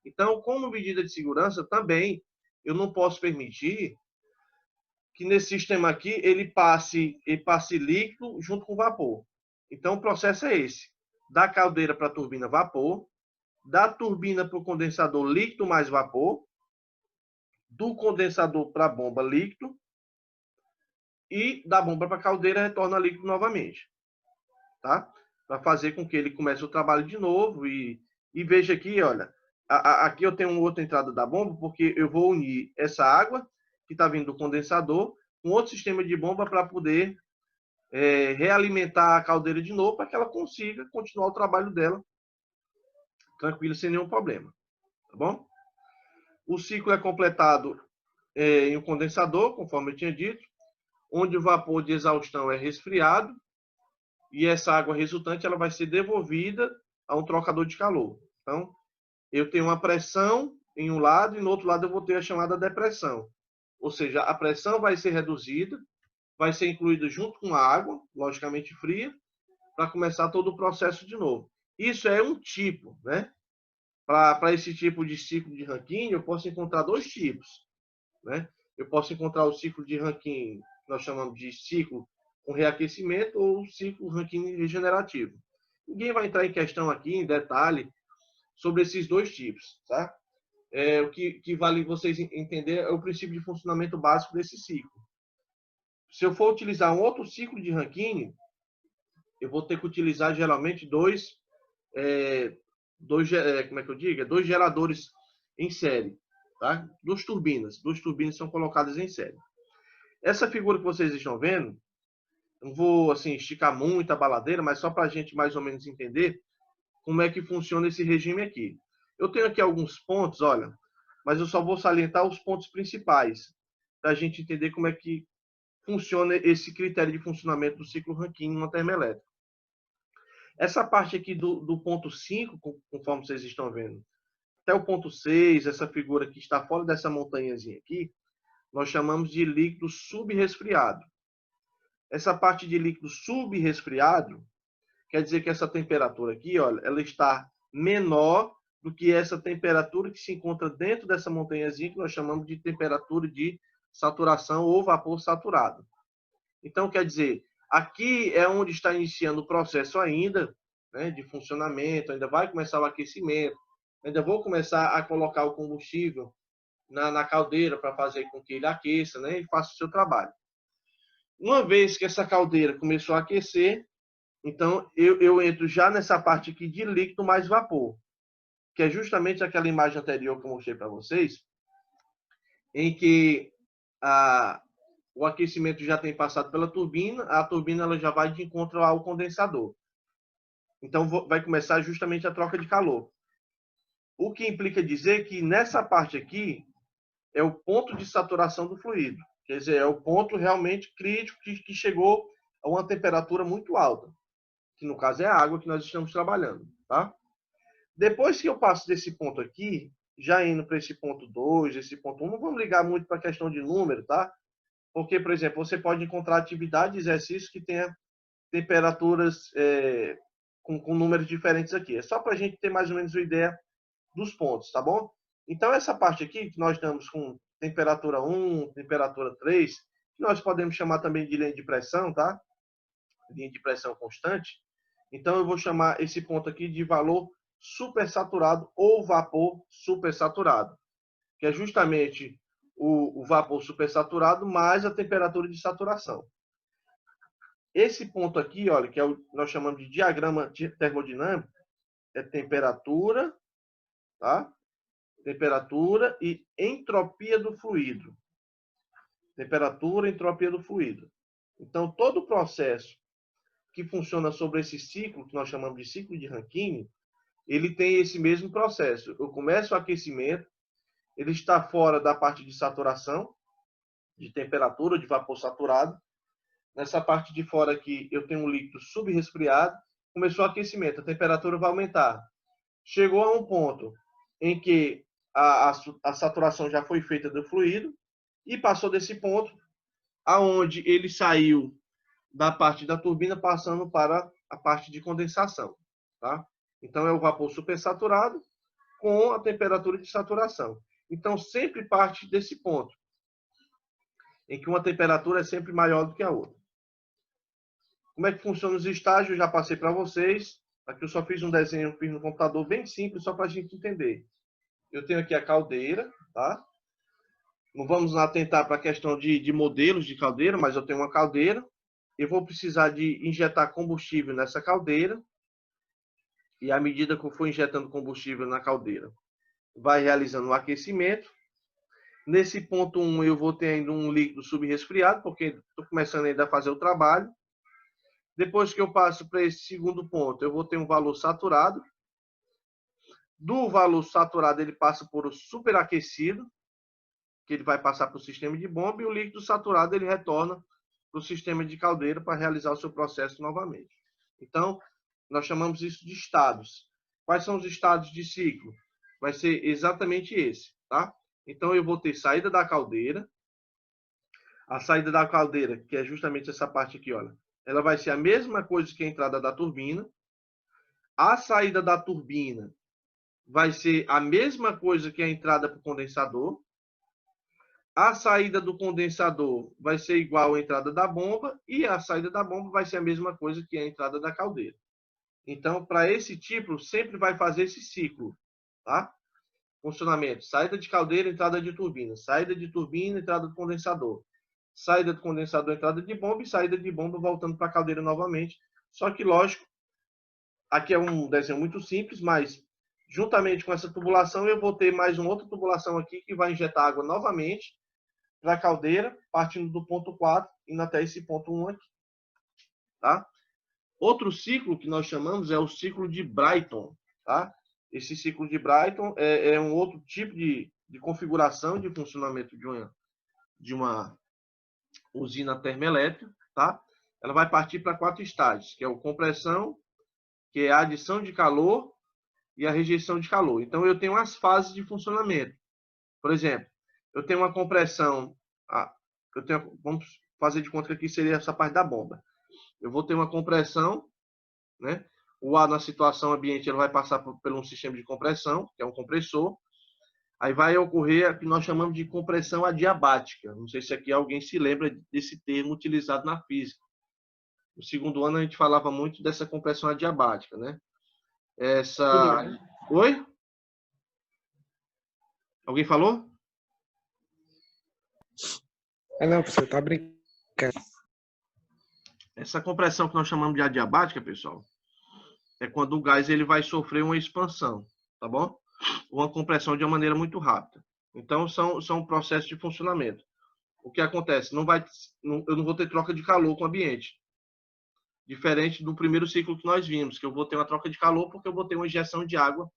[SPEAKER 1] Então, como medida de segurança, também eu não posso permitir que nesse sistema aqui ele passe líquido junto com vapor. Então, o processo é esse. Da caldeira para a turbina, vapor. Da turbina para o condensador, líquido mais vapor. Do condensador para a bomba, líquido. e da bomba para a caldeira retorna líquido novamente, tá? Para fazer com que ele comece o trabalho de novo e veja aqui, olha, aqui eu tenho uma outra entrada da bomba, porque eu vou unir essa água que está vindo do condensador com outro sistema de bomba para poder realimentar a caldeira de novo, para que ela consiga continuar o trabalho dela tranquilo, sem nenhum problema, tá bom? O ciclo é completado em um condensador, conforme eu tinha dito, onde o vapor de exaustão é resfriado e essa água resultante ela vai ser devolvida a um trocador de calor. Então, eu tenho uma pressão em um lado e no outro lado eu vou ter a chamada depressão. Ou seja, a pressão vai ser reduzida, vai ser incluída junto com a água, logicamente fria, para começar todo o processo de novo. Isso é um tipo, né? Para esse tipo de ciclo de Rankine, eu posso encontrar dois tipos, né? Eu posso encontrar o ciclo de Rankine, que nós chamamos de ciclo com reaquecimento, ou o ciclo Rankine regenerativo. Ninguém vai entrar em questão aqui, em detalhe, sobre esses dois tipos, tá? O que vale vocês entender é o princípio de funcionamento básico desse ciclo. Se eu for utilizar um outro ciclo de Rankine, eu vou ter que utilizar geralmente dois geradores em série, tá? Duas turbinas são colocadas em série. Essa figura que vocês estão vendo, não vou assim esticar muito a baladeira, mas só para a gente mais ou menos entender como é que funciona esse regime aqui. Eu tenho aqui alguns pontos, olha, mas eu só vou salientar os pontos principais, para a gente entender como é que funciona esse critério de funcionamento do ciclo Rankine em uma termoelétrica. Essa parte aqui do ponto 5, conforme vocês estão vendo, até o ponto 6, essa figura que está fora dessa montanhazinha aqui, nós chamamos de líquido subresfriado. Essa parte de líquido subresfriado quer dizer que essa temperatura aqui, olha, ela está menor do que essa temperatura que se encontra dentro dessa montanhazinha que nós chamamos de temperatura de saturação ou vapor saturado. Então, quer dizer, aqui é onde está iniciando o processo ainda, né, de funcionamento, ainda vai começar o aquecimento, ainda vou começar a colocar o combustível na caldeira para fazer com que ele aqueça, né, e faça o seu trabalho. Uma vez que essa caldeira começou a aquecer, então eu entro já nessa parte aqui de líquido mais vapor, que é justamente aquela imagem anterior que eu mostrei para vocês, em que o aquecimento já tem passado pela turbina, a turbina ela já vai de encontro ao condensador. Então, vai começar justamente a troca de calor. O que implica dizer que nessa parte aqui é o ponto de saturação do fluido. Quer dizer, é o ponto realmente crítico que chegou a uma temperatura muito alta, que no caso é a água que nós estamos trabalhando, tá? Depois que eu passo desse ponto aqui, já indo para esse ponto 2, esse ponto 1, não vamos ligar muito para a questão de número, tá? Porque, por exemplo, você pode encontrar atividade de exercício que tenha temperaturas com números diferentes aqui. É só para a gente ter mais ou menos uma ideia dos pontos, tá bom? Então, essa parte aqui, que nós damos com temperatura 1, temperatura 3, que nós podemos chamar também de linha de pressão, tá? Linha de pressão constante. Então, eu vou chamar esse ponto aqui de valor supersaturado ou vapor supersaturado, que é justamente o vapor supersaturado mais a temperatura de saturação. Esse ponto aqui, olha, que nós chamamos de diagrama termodinâmico, é temperatura, tá? Temperatura e entropia do fluido. Temperatura e entropia do fluido. Então, todo o processo que funciona sobre esse ciclo, que nós chamamos de ciclo de Rankine, ele tem esse mesmo processo. Eu começo o aquecimento, ele está fora da parte de saturação, de temperatura, de vapor saturado. Nessa parte de fora aqui, eu tenho um líquido subresfriado. Começou o aquecimento, a temperatura vai aumentar. Chegou a um ponto em que a saturação já foi feita do fluido e passou desse ponto aonde ele saiu da parte da turbina passando para a parte de condensação, tá? Então, é o vapor supersaturado com a temperatura de saturação. Então, sempre parte desse ponto, em que uma temperatura é sempre maior do que a outra. Como é que funciona os estágios? Eu já passei para vocês. Aqui eu só fiz um desenho, fiz no computador bem simples, só para a gente entender. Eu tenho aqui a caldeira, tá? não vamos atentar para a questão de modelos de caldeira, mas eu tenho uma caldeira, eu vou precisar de injetar combustível nessa caldeira, e à medida que eu for injetando combustível na caldeira, vai realizando o aquecimento. Nesse ponto 1, eu vou ter ainda um líquido subresfriado, porque estou começando ainda a fazer o trabalho. Depois que eu passo para esse segundo ponto, eu vou ter um valor saturado. Do valor saturado, ele passa por o superaquecido, que ele vai passar para o sistema de bomba, e o líquido saturado ele retorna para o sistema de caldeira para realizar o seu processo novamente. Então, nós chamamos isso de estados. Quais são os estados de ciclo? Vai ser exatamente esse, tá? Então, eu vou ter saída da caldeira. A saída da caldeira, que é justamente essa parte aqui, olha, ela vai ser a mesma coisa que a entrada da turbina. A saída da turbina vai ser a mesma coisa que a entrada para o condensador. A saída do condensador vai ser igual à entrada da bomba e a saída da bomba vai ser a mesma coisa que a entrada da caldeira. Então, para esse tipo, sempre vai fazer esse ciclo, tá? Funcionamento: saída de caldeira, entrada de turbina. Saída de turbina, entrada do condensador. Saída do condensador, entrada de bomba, e saída de bomba voltando para a caldeira novamente. Só que, lógico, aqui é um desenho muito simples, mas juntamente com essa tubulação, eu vou ter mais uma outra tubulação aqui que vai injetar água novamente para a caldeira, partindo do ponto 4, indo até esse ponto 1 aqui. Tá? Outro ciclo que nós chamamos é o ciclo de Brayton. Tá? Esse ciclo de Brayton é um outro tipo de configuração de funcionamento de uma usina termoelétrica. Tá? Ela vai partir para 4 estágios, que é a compressão, que é a adição de calor e a rejeição de calor. Então, eu tenho as fases de funcionamento. Por exemplo, eu tenho uma compressão, vamos fazer de conta que aqui seria essa parte da bomba. Eu vou ter uma compressão, né? O ar na situação ambiente ele vai passar por um sistema de compressão, que é um compressor. Aí vai ocorrer o que nós chamamos de compressão adiabática. Não sei se aqui alguém se lembra desse termo utilizado na física. No segundo ano a gente falava muito dessa compressão adiabática, né? Oi? Alguém falou?
[SPEAKER 4] Não, você tá brincando.
[SPEAKER 1] Essa compressão que nós chamamos de adiabática, pessoal, é quando o gás ele vai sofrer uma expansão, tá bom? Uma compressão de uma maneira muito rápida. Então, são processos de funcionamento. O que acontece? Eu não vou ter troca de calor com o ambiente. Diferente do primeiro ciclo que nós vimos, que eu vou ter uma troca de calor porque eu vou ter uma injeção de água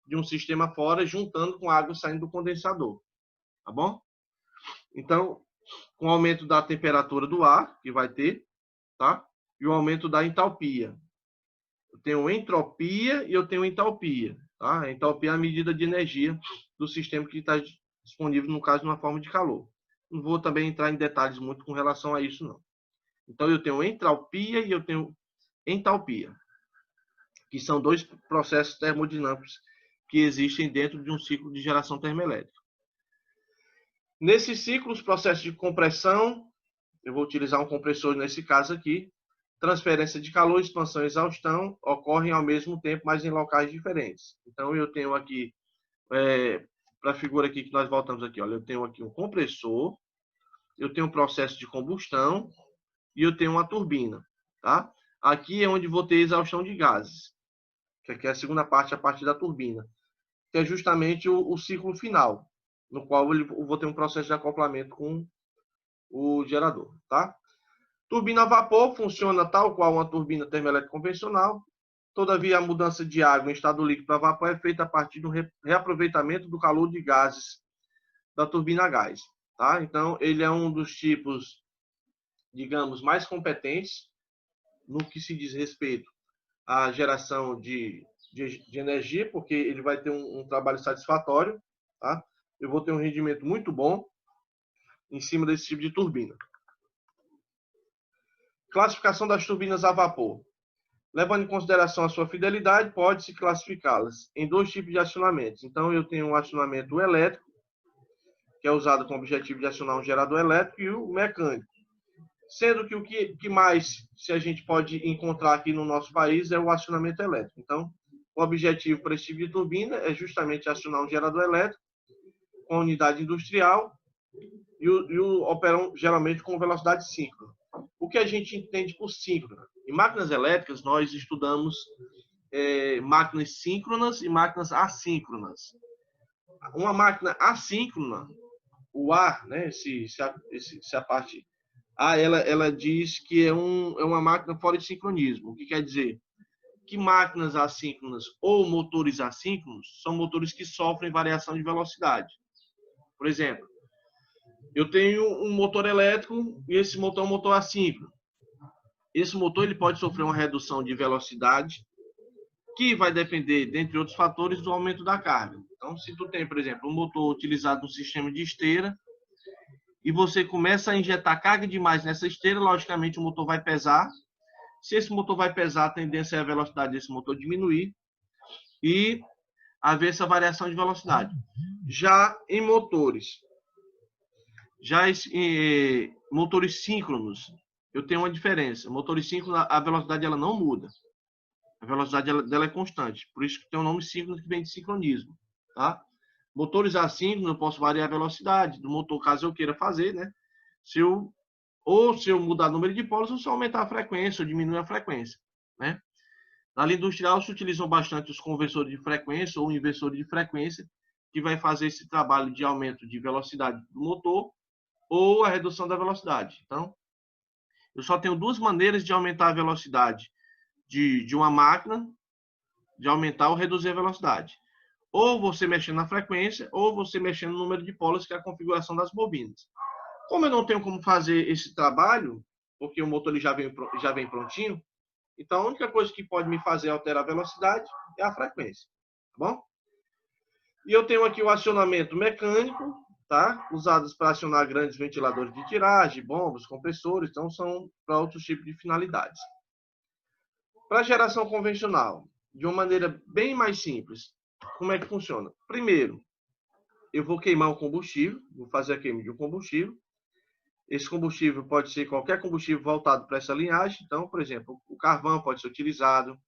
[SPEAKER 1] de um sistema fora, juntando com a água saindo do condensador. Tá bom? Então, com o aumento da temperatura do ar, que vai ter, tá? E o aumento da entalpia. Eu tenho entropia e eu tenho entalpia. Tá? A entalpia é a medida de energia do sistema que está disponível, no caso, numa forma de calor. Não vou também entrar em detalhes muito com relação a isso, não. Então, eu tenho entalpia e eu tenho entalpia, que são dois processos termodinâmicos que existem dentro de um ciclo de geração termoelétrica. Nesse ciclo, os processos de compressão, eu vou utilizar um compressor nesse caso aqui, transferência de calor, expansão e exaustão ocorrem ao mesmo tempo, mas em locais diferentes. Então, eu tenho aqui, para a figura aqui que nós voltamos aqui, olha, eu tenho aqui um compressor, eu tenho um processo de combustão e eu tenho uma turbina. Tá? Aqui é onde vou ter exaustão de gases, que aqui é a segunda parte, a parte da turbina, que é justamente o ciclo final, no qual eu vou ter um processo de acoplamento com o gerador. Tá? Turbina a vapor funciona tal qual uma turbina termoelétrica convencional. Todavia, a mudança de água em estado líquido para vapor é feita a partir do reaproveitamento do calor de gases da turbina a gás. Tá? Então, ele é um dos tipos, digamos, mais competentes no que se diz respeito à geração de energia, porque ele vai ter um trabalho satisfatório. Tá? Eu vou ter um rendimento muito bom em cima desse tipo de turbina. Classificação das turbinas a vapor. Levando em consideração a sua fidelidade, pode-se classificá-las em 2 tipos de acionamentos. Então, eu tenho um acionamento elétrico, que é usado com o objetivo de acionar um gerador elétrico, e o mecânico. Sendo que o que mais se a gente pode encontrar aqui no nosso país é o acionamento elétrico. Então, o objetivo para esse tipo de turbina é justamente acionar um gerador elétrico com a unidade industrial e operam geralmente com velocidade síncrona. O que a gente entende por síncrona? Em máquinas elétricas, nós estudamos máquinas síncronas e máquinas assíncronas. Uma máquina assíncrona, o A, né, se a parte A, ela diz que é uma máquina fora de sincronismo. O que quer dizer? Que máquinas assíncronas ou motores assíncronos são motores que sofrem variação de velocidade. Por exemplo, eu tenho um motor elétrico e esse motor é um motor assíncrono. Esse motor ele pode sofrer uma redução de velocidade que vai depender, dentre outros fatores, do aumento da carga. Então, se tu tem, por exemplo, um motor utilizado no sistema de esteira e você começa a injetar carga demais nessa esteira, logicamente o motor vai pesar. Se esse motor vai pesar, a tendência é a velocidade desse motor diminuir e haver essa variação de velocidade. Já em motores, motores síncronos, eu tenho uma diferença. Motores síncronos, a velocidade ela não muda. A velocidade dela é constante. Por isso que tem o nome síncrono, que vem de sincronismo. Tá? Motores assíncronos, eu posso variar a velocidade do motor, caso eu queira fazer, né? Se eu mudar o número de polos, ou se eu aumentar a frequência, ou diminuir a frequência, né? Na linha industrial, se utilizam bastante os conversores de frequência ou inversores de frequência, que vai fazer esse trabalho de aumento de velocidade do motor ou a redução da velocidade. Então, eu só tenho duas maneiras de aumentar a velocidade de uma máquina, de aumentar ou reduzir a velocidade. Ou você mexendo na frequência, ou você mexendo no número de polos, que é a configuração das bobinas. Como eu não tenho como fazer esse trabalho, porque o motor ele já vem prontinho, então a única coisa que pode me fazer alterar a velocidade é a frequência. Tá bom? E eu tenho aqui o acionamento mecânico, tá? Usados para acionar grandes ventiladores de tiragem, bombas, compressores, então são para outros tipos de finalidades. Para geração convencional, de uma maneira bem mais simples, como é que funciona? Primeiro, eu vou queimar um combustível, vou fazer a queima de um combustível. Esse combustível pode ser qualquer combustível voltado para essa linhagem. Então, por exemplo, o carvão pode ser utilizado,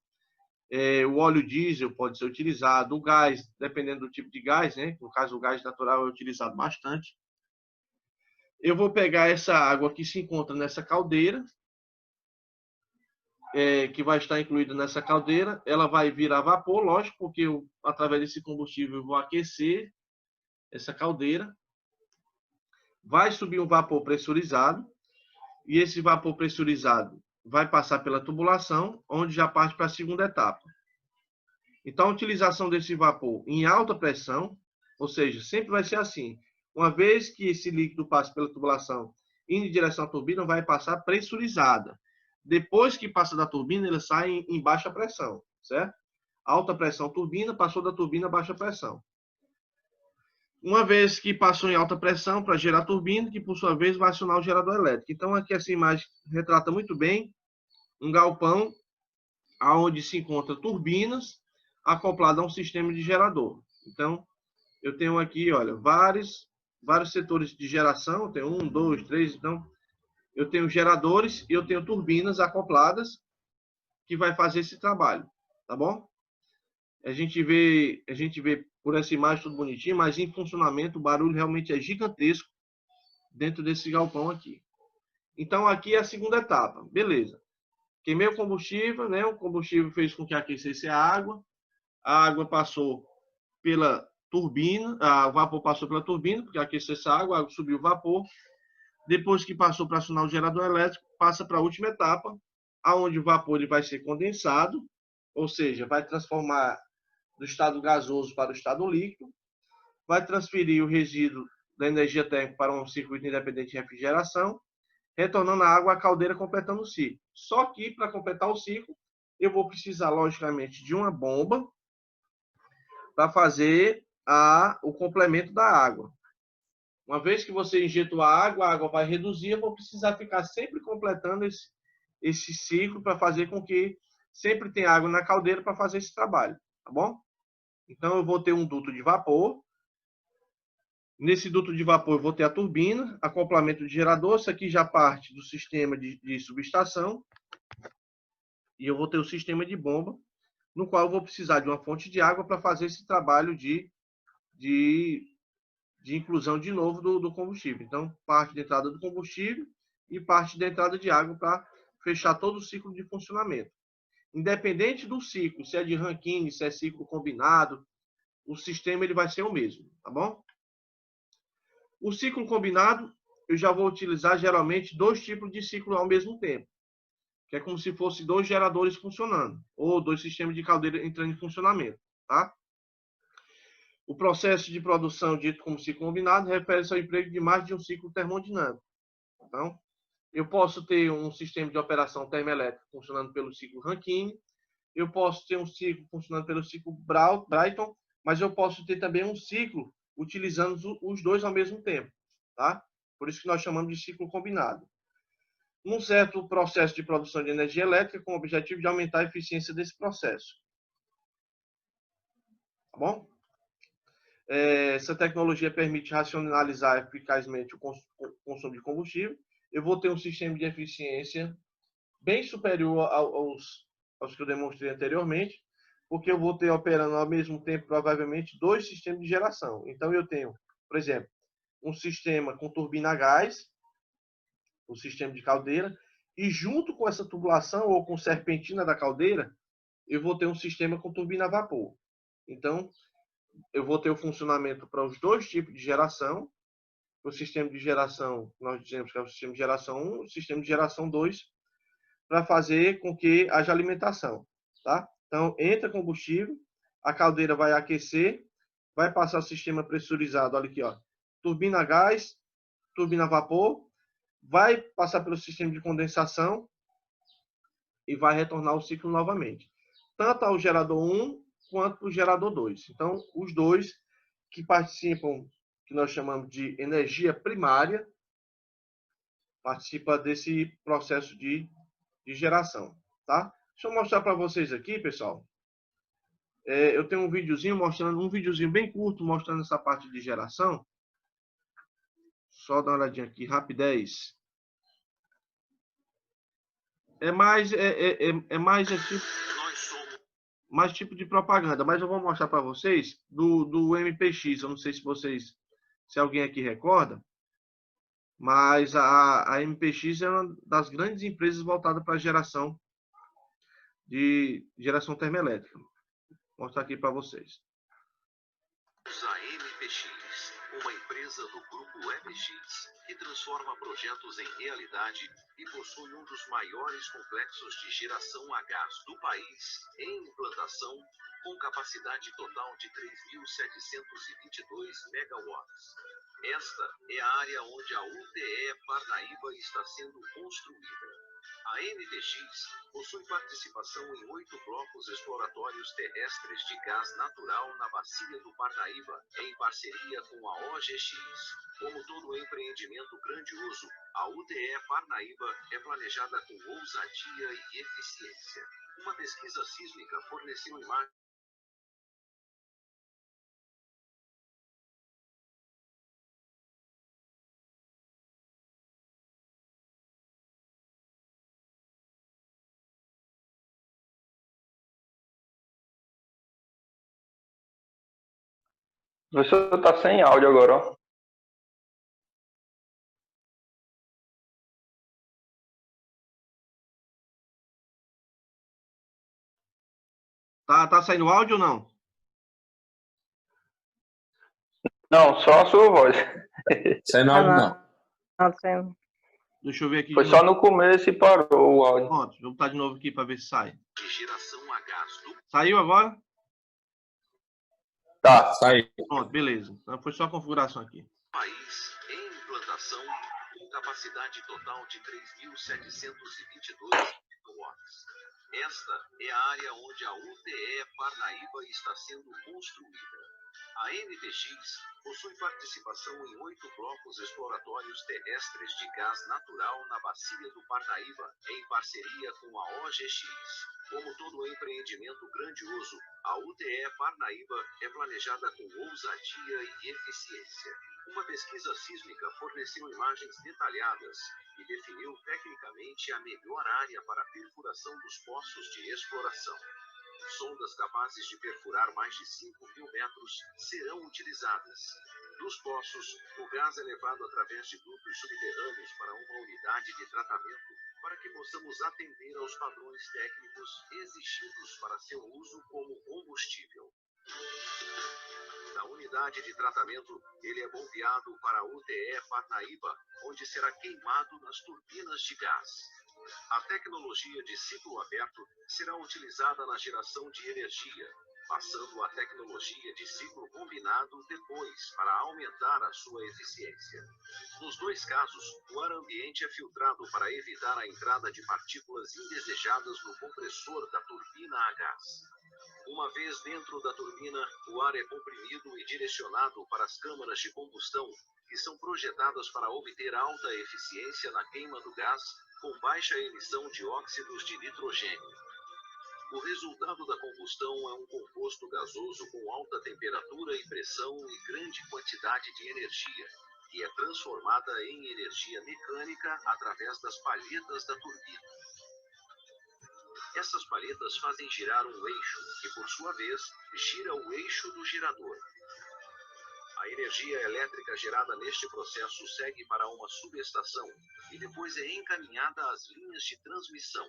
[SPEAKER 1] o óleo diesel pode ser utilizado, o gás, dependendo do tipo de gás, né? No caso, o gás natural é utilizado bastante. Eu vou pegar essa água que se encontra nessa caldeira, que vai estar incluída nessa caldeira, ela vai virar vapor, lógico, porque eu, através desse combustível, eu vou aquecer essa caldeira. Vai subir um vapor pressurizado, e esse vapor pressurizado vai passar pela tubulação, onde já parte para a segunda etapa. Então, a utilização desse vapor em alta pressão, ou seja, sempre vai ser assim. Uma vez que esse líquido passa pela tubulação indo em direção à turbina, vai passar pressurizada. Depois que passa da turbina, ele sai em baixa pressão, certo? Alta pressão turbina, passou da turbina, baixa pressão. Uma vez que passou em alta pressão para gerar a turbina, que por sua vez vai acionar o gerador elétrico. Então, aqui essa imagem retrata muito bem um galpão onde se encontram turbinas acopladas a um sistema de gerador. Então, eu tenho aqui, olha, vários setores de geração. Tem 1, 2, 3. Então, eu tenho geradores e eu tenho turbinas acopladas que vai fazer esse trabalho, tá bom? A gente vê por essa imagem tudo bonitinho, mas em funcionamento o barulho realmente é gigantesco dentro desse galpão aqui. Então, aqui é a segunda etapa. Beleza. Queimei o combustível, né? O combustível fez com que aquecesse a água passou pela turbina, o vapor passou pela turbina, porque aqueceu essa água subiu o vapor. Depois que passou para acionar o gerador elétrico, passa para a última etapa, aonde o vapor ele vai ser condensado, ou seja, vai transformar do estado gasoso para o estado líquido, vai transferir o resíduo da energia térmica para um circuito independente de refrigeração, retornando a água à caldeira, completando o ciclo. Só que, para completar o ciclo, eu vou precisar, logicamente, de uma bomba para fazer o complemento da água. Uma vez que você injetou a água vai reduzir, eu vou precisar ficar sempre completando esse ciclo para fazer com que sempre tenha água na caldeira para fazer esse trabalho, tá bom? Então, eu vou ter um duto de vapor. Nesse duto de vapor, eu vou ter a turbina, acoplamento de gerador. Isso aqui já parte do sistema de subestação. E eu vou ter o sistema de bomba, no qual eu vou precisar de uma fonte de água para fazer esse trabalho de de inclusão de novo do combustível. Então, parte de entrada do combustível e parte de entrada de água para fechar todo o ciclo de funcionamento. Independente do ciclo, se é de Rankine, se é ciclo combinado, o sistema ele vai ser o mesmo, tá bom? O ciclo combinado, eu já vou utilizar geralmente 2 tipos de ciclo ao mesmo tempo, que é como se fosse 2 geradores funcionando, ou 2 sistemas de caldeira entrando em funcionamento, tá? O processo de produção dito como ciclo combinado refere-se ao emprego de mais de um ciclo termodinâmico. Então, eu posso ter um sistema de operação termoelétrica funcionando pelo ciclo Rankine, eu posso ter um ciclo funcionando pelo ciclo Brayton, mas eu posso ter também um ciclo utilizando os dois ao mesmo tempo, tá? Por isso que nós chamamos de ciclo combinado. Um certo processo de produção de energia elétrica com o objetivo de aumentar a eficiência desse processo. Tá bom? Essa tecnologia permite racionalizar eficazmente o consumo de combustível. Eu vou ter um sistema de eficiência bem superior aos que eu demonstrei anteriormente, porque eu vou ter operando ao mesmo tempo, provavelmente, 2 sistemas de geração. Então, eu tenho, por exemplo, um sistema com turbina a gás, um sistema de caldeira, e junto com essa tubulação ou com serpentina da caldeira, eu vou ter um sistema com turbina a vapor. Então, eu vou ter o funcionamento para os 2 tipos de geração. O sistema de geração, nós dizemos que é o sistema de geração 1, o sistema de geração 2, para fazer com que haja alimentação, tá? Então, entra combustível, a caldeira vai aquecer, vai passar o sistema pressurizado, olha aqui, ó, turbina a gás, turbina a vapor, vai passar pelo sistema de condensação e vai retornar o ciclo novamente. Tanto ao gerador 1 quanto ao gerador 2. Então, os dois que participam, que nós chamamos de energia primária, participa desse processo de geração, tá? Deixa eu mostrar para vocês aqui, pessoal. Eu tenho um videozinho mostrando, um videozinho bem curto, mostrando essa parte de geração. Só dar uma olhadinha aqui, rapidez. Mais tipo de propaganda, mas eu vou mostrar para vocês do MPX. Eu não sei se alguém aqui recorda, mas a MPX é uma das grandes empresas voltadas para a geração termoelétrica. Vou mostrar aqui para vocês.
[SPEAKER 5] A MPX, uma empresa do grupo MX, que transforma projetos em realidade e possui um dos maiores complexos de geração a gás do país, em implantação, com capacidade total de 3.722 megawatts. Esta é a área onde a UTE Parnaíba está sendo construída. A MPX possui participação em 8 blocos exploratórios terrestres de gás natural na bacia do Parnaíba, em parceria com a OGX. Como todo empreendimento grandioso, a UTE Parnaíba é planejada com ousadia e eficiência. Uma pesquisa sísmica forneceu imagens.
[SPEAKER 6] O professor tá sem áudio agora, ó.
[SPEAKER 1] Tá saindo áudio ou não?
[SPEAKER 6] Não, só a sua voz.
[SPEAKER 3] Saindo áudio não.
[SPEAKER 1] Deixa eu ver aqui.
[SPEAKER 6] Foi só no começo e parou o áudio.
[SPEAKER 1] Pronto, vou botar de novo aqui para ver se sai.
[SPEAKER 5] De geração a gás do
[SPEAKER 1] Saiu agora?
[SPEAKER 6] Tá.
[SPEAKER 3] Saiu.
[SPEAKER 1] Pronto, beleza. Então foi só a configuração aqui.
[SPEAKER 5] país, em implantação, com capacidade total de 3.722 megawatts. Esta é a área onde a UTE Parnaíba está sendo construída. A MPX possui participação em 8 blocos exploratórios terrestres de gás natural na bacia do Parnaíba, em parceria com a OGX. Como todo empreendimento grandioso, a UTE Parnaíba é planejada com ousadia e eficiência. Uma pesquisa sísmica forneceu imagens detalhadas e definiu tecnicamente a melhor área para a perfuração dos poços de exploração. Sondas capazes de perfurar mais de 5.000 metros serão utilizadas. Dos poços, o gás é levado através de dutos subterrâneos para uma unidade de tratamento para que possamos atender aos padrões técnicos exigidos para seu uso como combustível. Na unidade de tratamento, ele é bombeado para a UTE Parnaíba, onde será queimado nas turbinas de gás. A tecnologia de ciclo aberto será utilizada na geração de energia, passando a tecnologia de ciclo combinado depois para aumentar a sua eficiência. Nos dois casos, o ar ambiente é filtrado para evitar a entrada de partículas indesejadas no compressor da turbina a gás. Uma vez dentro da turbina, o ar é comprimido e direcionado para as câmaras de combustão, que são projetadas para obter alta eficiência na queima do gás, com baixa emissão de óxidos de nitrogênio. O resultado da combustão é um composto gasoso com alta temperatura e pressão e grande quantidade de energia, que é transformada em energia mecânica através das palhetas da turbina. Essas palhetas fazem girar um eixo, que por sua vez gira o eixo do gerador. A energia elétrica gerada neste processo segue para uma subestação e depois é encaminhada às linhas de transmissão.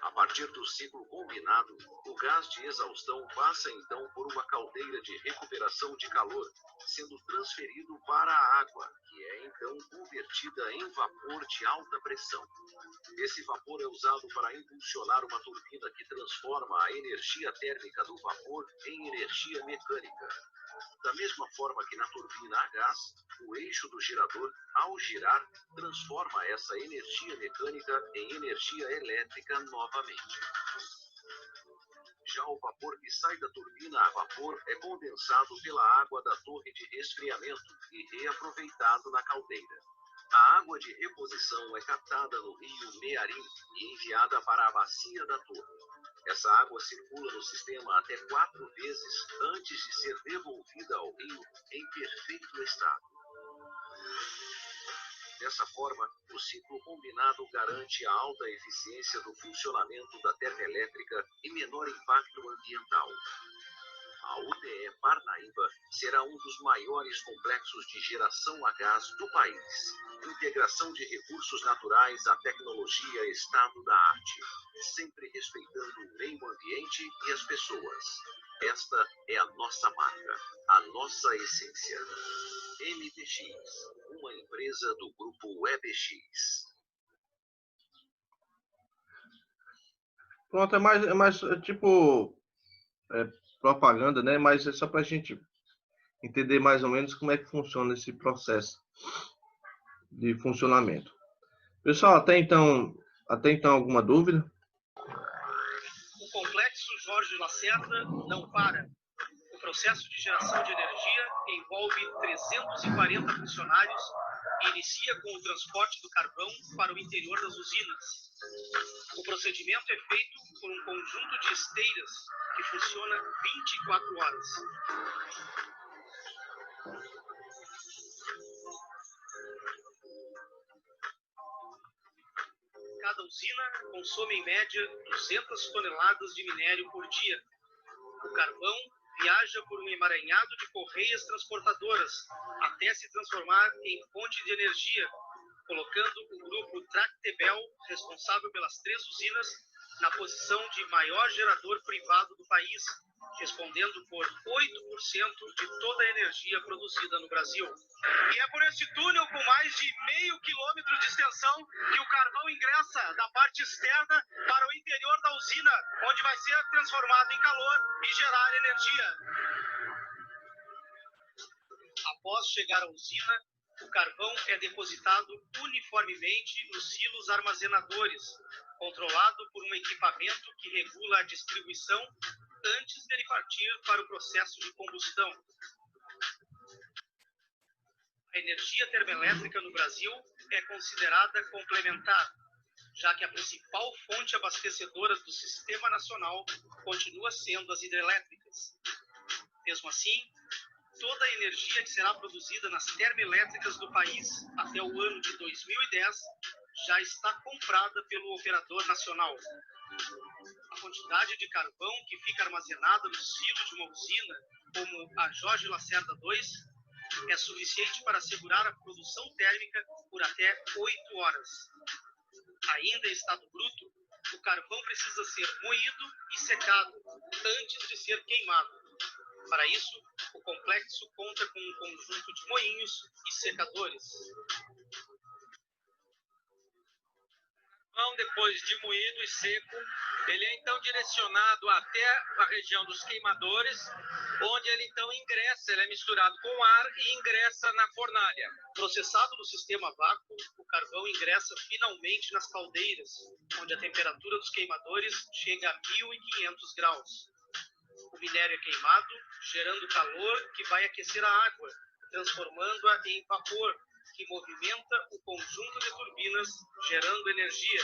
[SPEAKER 5] A partir do ciclo combinado, o gás de exaustão passa então por uma caldeira de recuperação de calor, sendo transferido para a água, que é então convertida em vapor de alta pressão. Esse vapor é usado para impulsionar uma turbina que transforma a energia térmica do vapor em energia mecânica. Da mesma forma que na turbina a gás, o eixo do gerador, ao girar, transforma essa energia mecânica em energia elétrica novamente. Já o vapor que sai da turbina a vapor é condensado pela água da torre de resfriamento e reaproveitado na caldeira. A água de reposição é captada no rio Mearim e enviada para a bacia da torre. Essa água circula no sistema até 4 vezes antes de ser devolvida ao rio em perfeito estado. Dessa forma, o ciclo combinado garante a alta eficiência do funcionamento da termoelétrica e menor impacto ambiental. A UTE Parnaíba será um dos maiores complexos de geração a gás do país. Integração de recursos naturais à tecnologia estado da arte, sempre respeitando o meio ambiente e as pessoas. Esta é a nossa marca, a nossa essência. MPX, uma empresa do grupo WebX.
[SPEAKER 1] Pronto, é mais tipo propaganda, né? Mas é só para a gente entender mais ou menos como é que funciona esse processo de funcionamento. Pessoal, até então alguma dúvida?
[SPEAKER 7] O complexo Jorge Lacerda não para. O processo de geração de energia envolve 340 funcionários e inicia com o transporte do carvão para o interior das usinas. O procedimento é feito por um conjunto de esteiras que funciona 24 horas. Cada usina consome em média 200 toneladas de minério por dia. O carvão viaja por um emaranhado de correias transportadoras até se transformar em fonte de energia, colocando o grupo Tractebel, responsável pelas 3 usinas, na posição de maior gerador privado do país, respondendo por 8% de toda a energia produzida no Brasil. E é por esse túnel com mais de meio quilômetro de extensão que o carvão ingressa da parte externa para o interior da usina, onde vai ser transformado em calor e gerar energia. Após chegar à usina, o carvão é depositado uniformemente nos silos armazenadores, controlado por um equipamento que regula a distribuição antes dele partir para o processo de combustão. A energia termoelétrica no Brasil é considerada complementar, já que a principal fonte abastecedora do Sistema Nacional continua sendo as hidrelétricas. Mesmo assim, toda a energia que será produzida nas termoelétricas do país até o ano de 2010 já está comprada pelo operador nacional. A quantidade de carvão que fica armazenada no silo de uma usina, como a Jorge Lacerda 2, é suficiente para assegurar a produção térmica por até 8 horas. Ainda em estado bruto, o carvão precisa ser moído e secado antes de ser queimado. Para isso, o complexo conta com um conjunto de moinhos e secadores.
[SPEAKER 8] Depois de moído e seco, ele é então direcionado até a região dos queimadores, onde ele então ingressa, ele é misturado com ar e ingressa na fornalha.
[SPEAKER 7] Processado no sistema vácuo, o carvão ingressa finalmente nas caldeiras, onde a temperatura dos queimadores chega a 1.500 graus. O minério é queimado, gerando calor que vai aquecer a água, transformando-a em vapor, que movimenta o conjunto de turbinas, gerando energia.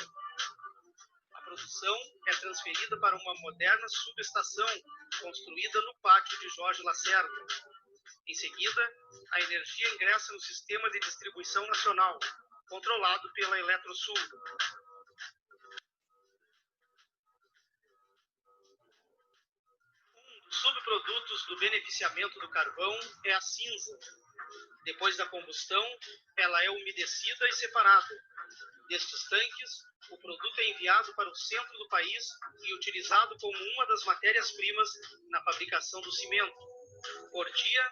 [SPEAKER 7] A produção é transferida para uma moderna subestação, construída no pátio de Jorge Lacerda. Em seguida, a energia ingressa no sistema de distribuição nacional, controlado pela Eletrosul. Um dos subprodutos do beneficiamento do carvão é a cinza. Depois da combustão, ela é umedecida e separada. Destes tanques, o produto é enviado para o centro do país e utilizado como uma das matérias-primas na fabricação do cimento. Por dia,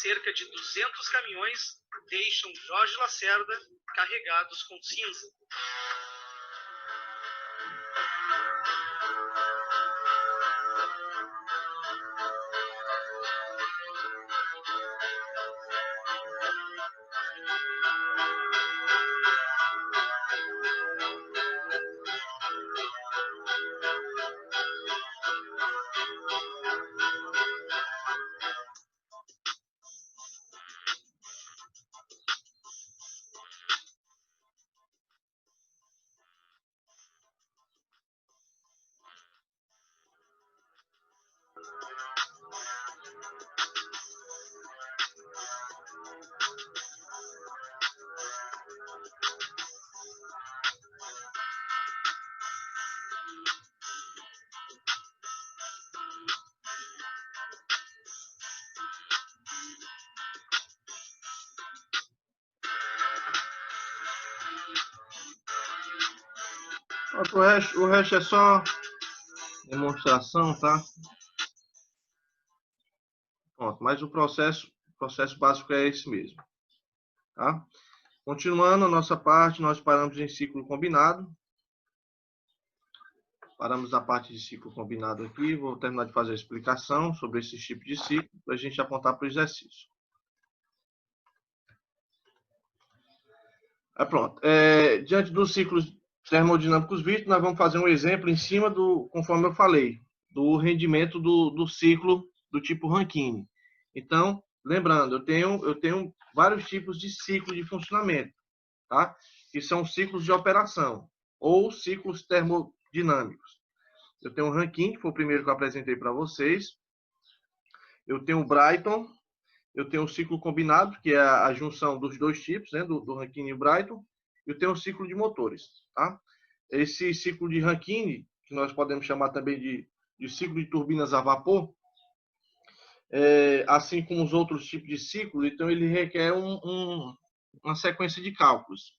[SPEAKER 7] cerca de 200 caminhões deixam Jorge Lacerda carregados com cinza.
[SPEAKER 1] O resto é só demonstração, tá? Pronto, mas o processo básico é esse mesmo, tá? Continuando a nossa parte, nós paramos em ciclo combinado. Paramos na parte de ciclo combinado aqui. Vou terminar de fazer a explicação sobre esse tipo de ciclo para a gente apontar para o exercício. Pronto. Diante dos ciclos termodinâmicos vistos, nós vamos fazer um exemplo em cima do, conforme eu falei, do rendimento do ciclo do tipo Rankine. Então, lembrando, eu tenho vários tipos de ciclo de funcionamento, tá? Que são ciclos de operação ou ciclos termodinâmicos. Eu tenho o Rankine, que foi o primeiro que eu apresentei para vocês. Eu tenho o Brayton. Eu tenho o ciclo combinado, que é a junção dos dois tipos, né, do Rankine e o Brayton. Eu tenho o ciclo de motores, tá? Esse ciclo de Rankine, que nós podemos chamar também de ciclo de turbinas a vapor, assim como os outros tipos de ciclos, então ele requer uma sequência de cálculos.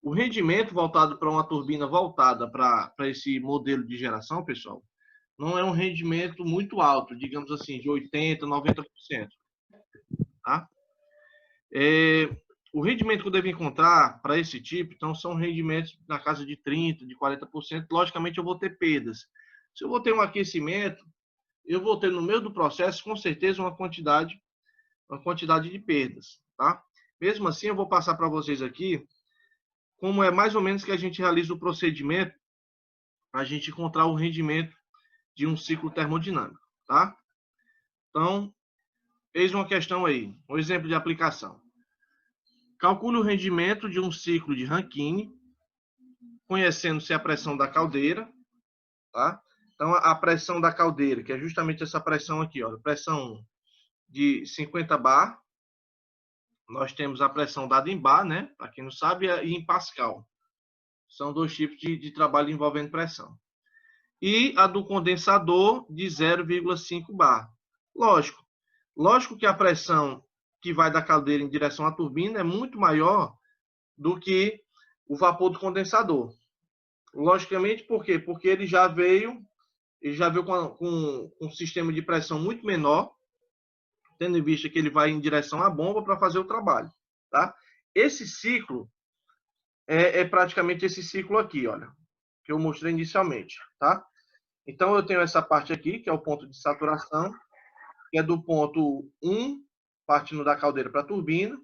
[SPEAKER 1] O rendimento voltado para uma turbina voltada para esse modelo de geração, pessoal, não é um rendimento muito alto, digamos assim, de 80%, 90%. Tá? O rendimento que eu devo encontrar para esse tipo, então, são rendimentos na casa de 30%, de 40%. Logicamente, eu vou ter perdas. Se eu vou ter um aquecimento, eu vou ter no meio do processo, com certeza, uma quantidade de perdas. Tá? Mesmo assim, eu vou passar para vocês aqui como é mais ou menos que a gente realiza o procedimento para a gente encontrar o rendimento de um ciclo termodinâmico. Tá? Então, eis uma questão aí, um exemplo de aplicação. Calcule o rendimento de um ciclo de Rankine, conhecendo-se a pressão da caldeira. Tá? Então, a pressão da caldeira, que é justamente essa pressão aqui, ó, pressão 1. de 50 bar. Nós temos a pressão dada em bar, né? Para quem não sabe, e em Pascal. São dois tipos de trabalho envolvendo pressão. E a do condensador de 0,5 bar. Lógico que a pressão que vai da caldeira em direção à turbina é muito maior do que o vapor do condensador. Logicamente, por quê? Porque ele já veio com um sistema de pressão muito menor, tendo em vista que ele vai em direção à bomba para fazer o trabalho. Tá? Esse ciclo é praticamente esse ciclo aqui, olha, que eu mostrei inicialmente. Tá? Então, eu tenho essa parte aqui, que é o ponto de saturação, que é do ponto 1, partindo da caldeira para a turbina.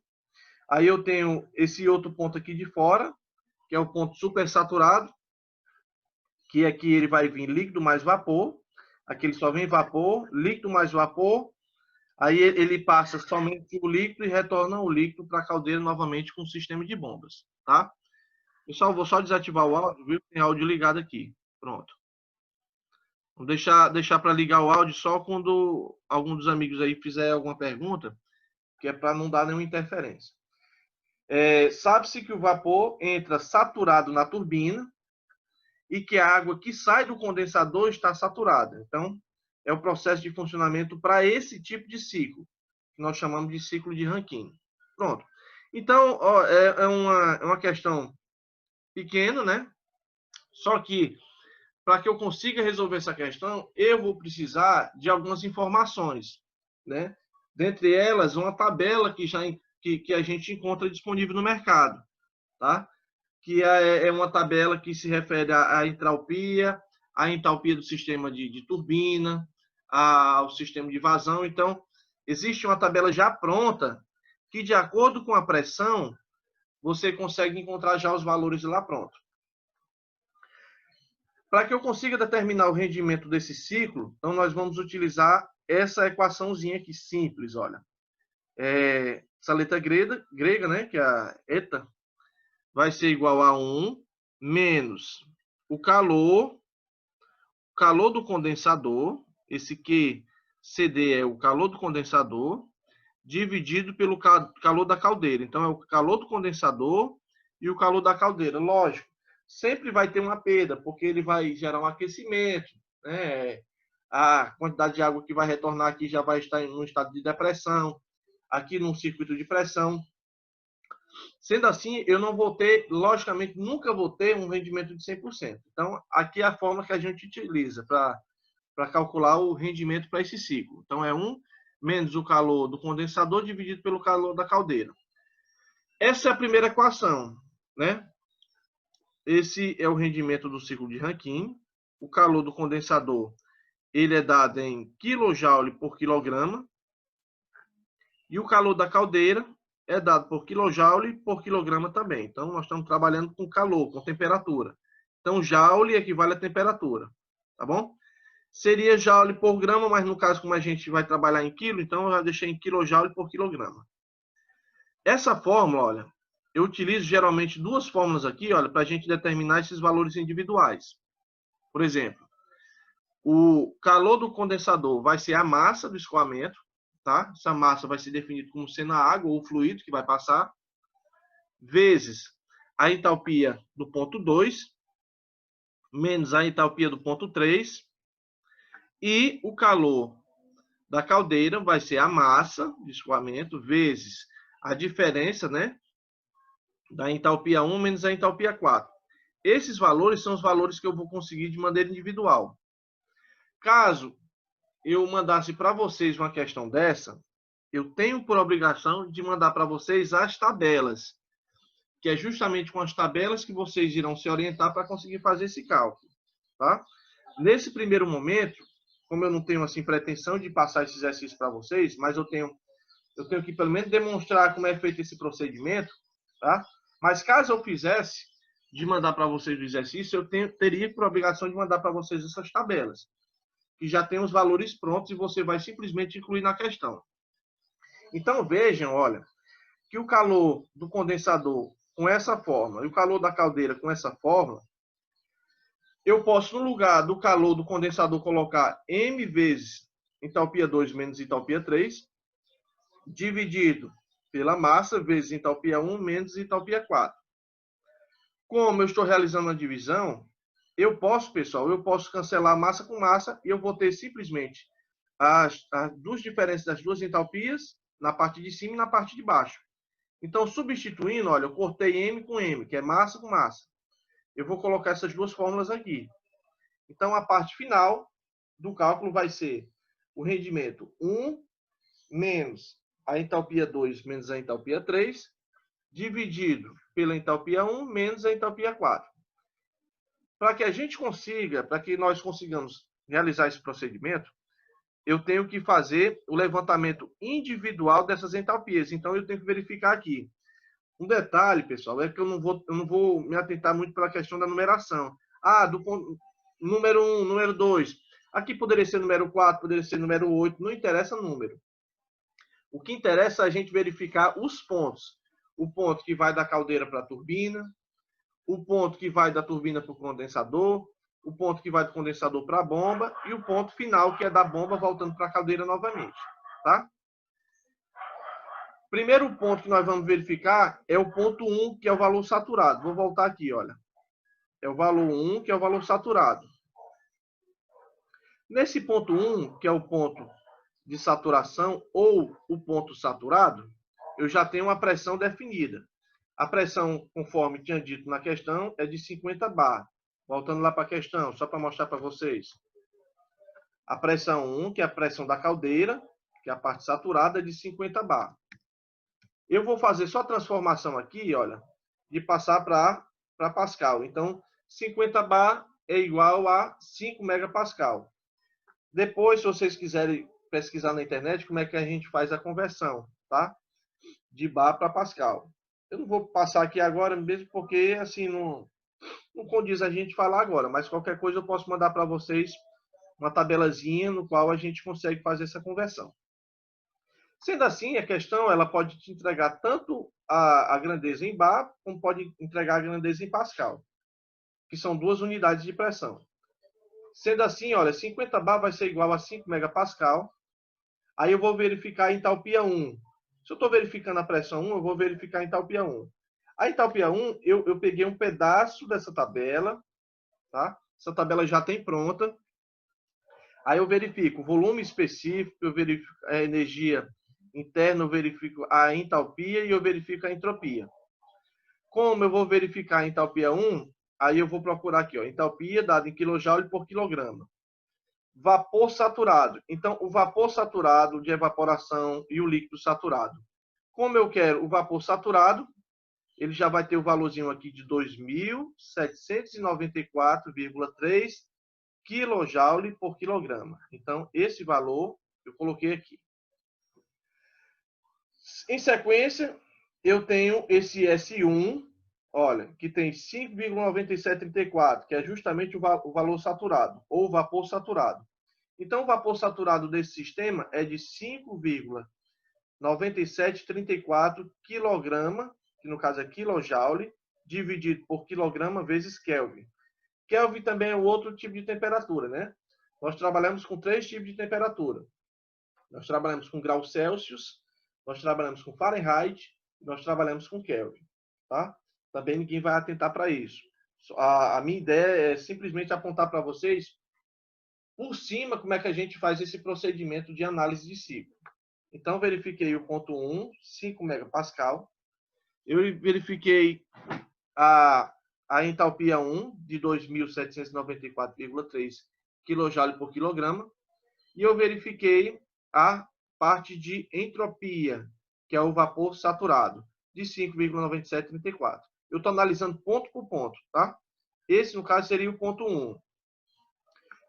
[SPEAKER 1] Aí eu tenho esse outro ponto aqui de fora, que é o ponto supersaturado, que aqui ele vai vir líquido mais vapor. Aqui ele só vem vapor, líquido mais vapor. Aí ele passa somente o líquido e retorna o líquido para a caldeira novamente com o sistema de bombas. Tá? Pessoal, vou só desativar o áudio, viu? Tem áudio ligado aqui. Pronto. Vou deixar para ligar o áudio só quando algum dos amigos aí fizer alguma pergunta, que é para não dar nenhuma interferência. Sabe-se que o vapor entra saturado na turbina e que a água que sai do condensador está saturada. Então, é o processo de funcionamento para esse tipo de ciclo, que nós chamamos de ciclo de Rankine. Pronto. Então, ó, é uma questão pequena, né? Só que, para que eu consiga resolver essa questão, eu vou precisar de algumas informações, né? Dentre elas, uma tabela que a gente encontra disponível no mercado, tá? Que é uma tabela que se refere à entalpia do sistema de turbina, ao sistema de vazão. Então, existe uma tabela já pronta que, de acordo com a pressão, você consegue encontrar já os valores lá pronto. Para que eu consiga determinar o rendimento desse ciclo, então nós vamos utilizar essa equaçãozinha aqui simples, olha. Essa letra grega, né, que é a eta, vai ser igual a 1 menos o calor do condensador, esse QCD é o calor do condensador, dividido pelo calor da caldeira. Então, é o calor do condensador e o calor da caldeira. Lógico, sempre vai ter uma perda, porque ele vai gerar um aquecimento, né? A quantidade de água que vai retornar aqui já vai estar em um estado de depressão, aqui num circuito de pressão. Sendo assim, eu não vou ter, logicamente, nunca vou ter um rendimento de 100%. Então, aqui é a forma que a gente utiliza para calcular o rendimento para esse ciclo. Então, é 1 menos o calor do condensador dividido pelo calor da caldeira. Essa é a primeira equação, né? Esse é o rendimento do ciclo de Rankine. O calor do condensador, ele é dado em kJ por quilograma. E o calor da caldeira é dado por kJ por quilograma também. Então, nós estamos trabalhando com calor, com temperatura. Então, joule equivale a temperatura, tá bom? Seria joule por grama, mas no caso, como a gente vai trabalhar em quilo, então eu já deixei em kJ por quilograma. Essa fórmula, olha, eu utilizo geralmente duas fórmulas aqui, olha, para a gente determinar esses valores individuais. Por exemplo, o calor do condensador vai ser a massa do escoamento, tá? Essa massa vai ser definida como sendo a água ou o fluido que vai passar, vezes a entalpia do ponto 2, menos a entalpia do ponto 3, e o calor da caldeira vai ser a massa de escoamento, vezes a diferença, né, da entalpia 1 menos a entalpia 4. Esses valores são os valores que eu vou conseguir de maneira individual. Caso eu mandasse para vocês uma questão dessa, eu tenho por obrigação de mandar para vocês as tabelas, que é justamente com as tabelas que vocês irão se orientar para conseguir fazer esse cálculo, tá? Nesse primeiro momento, como eu não tenho assim pretensão de passar esse exercício para vocês, mas eu tenho que pelo menos demonstrar como é feito esse procedimento, tá? Mas caso eu fizesse de mandar para vocês o exercício, eu teria por obrigação de mandar para vocês essas tabelas, que já tem os valores prontos e você vai simplesmente incluir na questão. Então vejam, olha, que o calor do condensador com essa fórmula e o calor da caldeira com essa fórmula, eu posso, no lugar do calor do condensador, colocar M vezes entalpia 2 menos entalpia 3, dividido pela massa, vezes entalpia 1, menos entalpia 4. Como eu estou realizando a divisão, eu posso, pessoal, eu posso cancelar massa com massa e eu vou ter simplesmente as duas diferenças das duas entalpias na parte de cima e na parte de baixo. Então, substituindo, olha, eu cortei M com M, que é massa com massa. Eu vou colocar essas duas fórmulas aqui. Então, a parte final do cálculo vai ser o rendimento 1 menos a entalpia 2 menos a entalpia 3, dividido pela entalpia 1 menos a entalpia 4. Para que a gente consiga, para que nós consigamos realizar esse procedimento, eu tenho que fazer o levantamento individual dessas entalpias. Então, eu tenho que verificar aqui. Um detalhe, pessoal, é que eu não vou me atentar muito pela questão da numeração. Do número 1, número 2. Aqui poderia ser número 4, poderia ser número 8. Não interessa o número. O que interessa é a gente verificar os pontos. O ponto que vai da caldeira para a turbina, o ponto que vai da turbina para o condensador, o ponto que vai do condensador para a bomba e o ponto final, que é da bomba voltando para a caldeira novamente. Tá? Primeiro ponto que nós vamos verificar é o ponto 1, que é o valor saturado. Vou voltar aqui, olha. É o valor 1, que é o valor saturado. Nesse ponto 1, que é o ponto de saturação ou o ponto saturado, eu já tenho uma pressão definida. A pressão, conforme tinha dito na questão, é de 50 bar. Voltando lá para a questão, só para mostrar para vocês. A pressão 1, que é a pressão da caldeira, que é a parte saturada, é de 50 bar. Eu vou fazer só a transformação aqui, olha, de passar para Pascal. Então, 50 bar é igual a 5 megapascal. Depois, se vocês quiserem pesquisar na internet, como é que a gente faz a conversão, tá? De bar para Pascal. Eu não vou passar aqui agora, mesmo porque, assim, não condiz a gente falar agora, mas qualquer coisa eu posso mandar para vocês uma tabelazinha no qual a gente consegue fazer essa conversão. Sendo assim, a questão ela pode te entregar tanto a grandeza em bar, como pode entregar a grandeza em pascal, que são duas unidades de pressão. Sendo assim, olha, 50 bar vai ser igual a 5 megapascal. Aí eu vou verificar a entalpia 1. Se eu estou verificando a pressão 1, eu vou verificar a entalpia 1. A entalpia 1, eu peguei um pedaço dessa tabela, tá? Essa tabela já tem pronta. Aí eu verifico o volume específico, eu verifico a energia interna, eu verifico a entalpia e eu verifico a entropia. Como eu vou verificar a entalpia 1, aí eu vou procurar aqui, ó, entalpia dada em kJ por quilograma. Vapor saturado. Então, o vapor saturado de evaporação e o líquido saturado. Como eu quero o vapor saturado, ele já vai ter o valorzinho aqui de 2.794,3 kJ por quilograma. Então, esse valor eu coloquei aqui. Em sequência, eu tenho esse S1, olha, que tem 5,9734, que é justamente o valor saturado, ou vapor saturado. Então, o vapor saturado desse sistema é de 5,9734 kg, que no caso é kJ, dividido por quilograma vezes Kelvin. Kelvin também é outro tipo de temperatura, né? Nós trabalhamos com 3 tipos de temperatura. Nós trabalhamos com graus Celsius, nós trabalhamos com Fahrenheit, nós trabalhamos com Kelvin, tá? Também ninguém vai atentar para isso. A minha ideia é simplesmente apontar para vocês, por cima, como é que a gente faz esse procedimento de análise de ciclo. Então, verifiquei o ponto 1, 5 megapascal. Eu verifiquei a entalpia 1, de 2.794,3 kJ por quilograma. E eu verifiquei a parte de entropia, que é o vapor saturado, de 5,9734. Eu estou analisando ponto por ponto, tá? Esse, no caso, seria o ponto 1.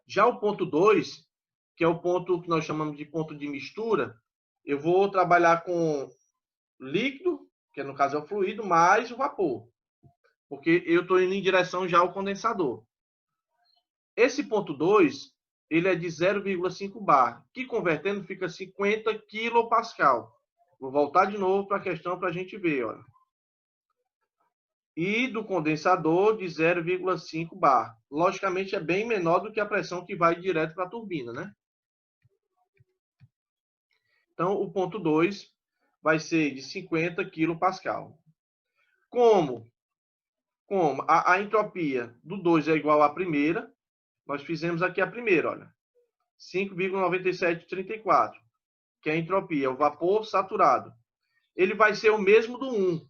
[SPEAKER 1] Já o ponto 2, que é o ponto que nós chamamos de ponto de mistura, eu vou trabalhar com líquido, que no caso é o fluido, mais o vapor. Porque eu estou indo em direção já ao condensador. Esse ponto 2, ele é de 0,5 bar, que convertendo fica 50 quilopascal. Vou voltar de novo para a questão para a gente ver, olha. E do condensador de 0,5 bar. Logicamente é bem menor do que a pressão que vai direto para a turbina, né? Então, o ponto 2 vai ser de 50 kPa. Como a entropia do 2 é igual à primeira, nós fizemos aqui a primeira, olha. 5,9734, que é a entropia, é o vapor saturado. Ele vai ser o mesmo do 1.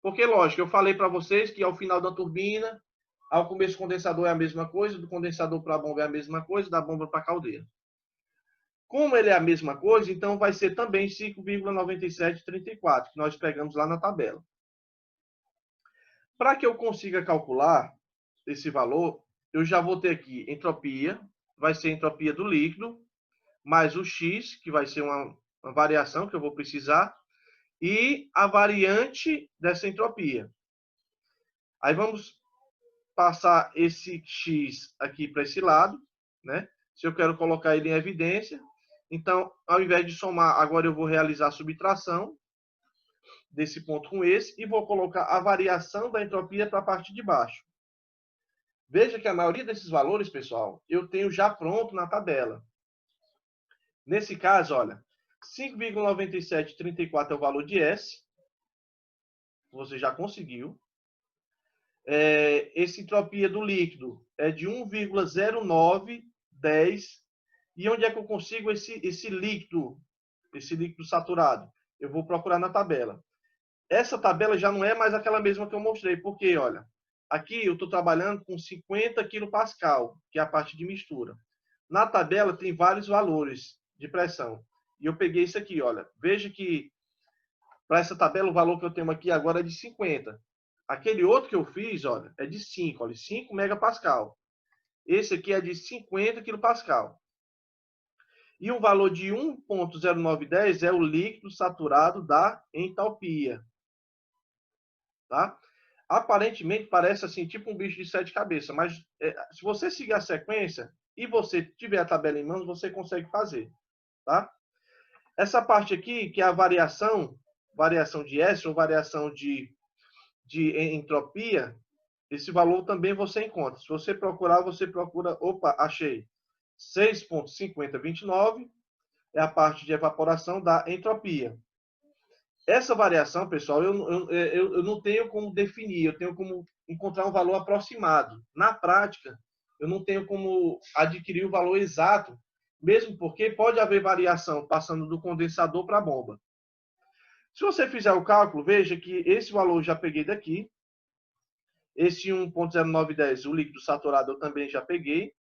[SPEAKER 1] Porque, lógico, eu falei para vocês que ao final da turbina, ao começo do condensador é a mesma coisa, do condensador para a bomba é a mesma coisa, da bomba para a caldeira. Como ele é a mesma coisa, então vai ser também 5,9734, que nós pegamos lá na tabela. Para que eu consiga calcular esse valor, eu já vou ter aqui entropia, vai ser a entropia do líquido, mais o X, que vai ser uma variação que eu vou precisar, e a variante dessa entropia. Aí vamos passar esse X aqui para esse lado, né? Se eu quero colocar ele em evidência. Então, ao invés de somar, agora eu vou realizar a subtração desse ponto com esse e vou colocar a variação da entropia para a parte de baixo. Veja que a maioria desses valores, pessoal, eu tenho já pronto na tabela. Nesse caso, olha, 5,9734 é o valor de S. Você já conseguiu. Essa entropia do líquido é de 1,0910. E onde é que eu consigo esse líquido saturado? Eu vou procurar na tabela. Essa tabela já não é mais aquela mesma que eu mostrei, porque, olha, aqui eu estou trabalhando com 50 kPa, que é a parte de mistura. Na tabela tem vários valores de pressão. E eu peguei isso aqui, olha. Veja que para essa tabela o valor que eu tenho aqui agora é de 50. Aquele outro que eu fiz, olha, é de 5, olha, 5 MPa. Esse aqui é de 50 kPa. E o valor de 1,0910 é o líquido saturado da entalpia. Tá? Aparentemente parece assim, tipo um bicho de 7 cabeças, mas se você seguir a sequência e você tiver a tabela em mãos, você consegue fazer. Tá? Essa parte aqui, que é a variação de S ou variação de entropia, esse valor também você encontra. Se você procurar, opa, achei. 6,5029 é a parte de evaporação da entropia. Essa variação, pessoal, eu não tenho como definir, eu tenho como encontrar um valor aproximado. Na prática, eu não tenho como adquirir o valor exato, mesmo porque pode haver variação passando do condensador para a bomba. Se você fizer o cálculo, veja que esse valor eu já peguei daqui. Esse 1,0910, o líquido saturado, eu também já peguei.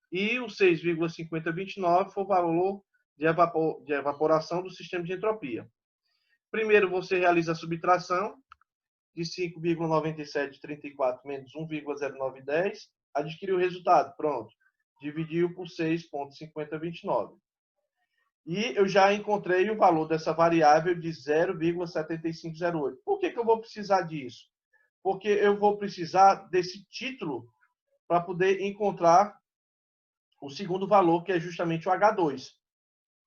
[SPEAKER 1] E o 6,5029 foi o valor de evaporação do sistema de entropia. Primeiro, você realiza a subtração de 5,9734 menos 1,0910, adquiriu o resultado, pronto. Dividiu por 6,5029. E eu já encontrei o valor dessa variável de 0,7508. Por que eu vou precisar disso? Porque eu vou precisar desse título para poder encontrar o segundo valor, que é justamente o H2.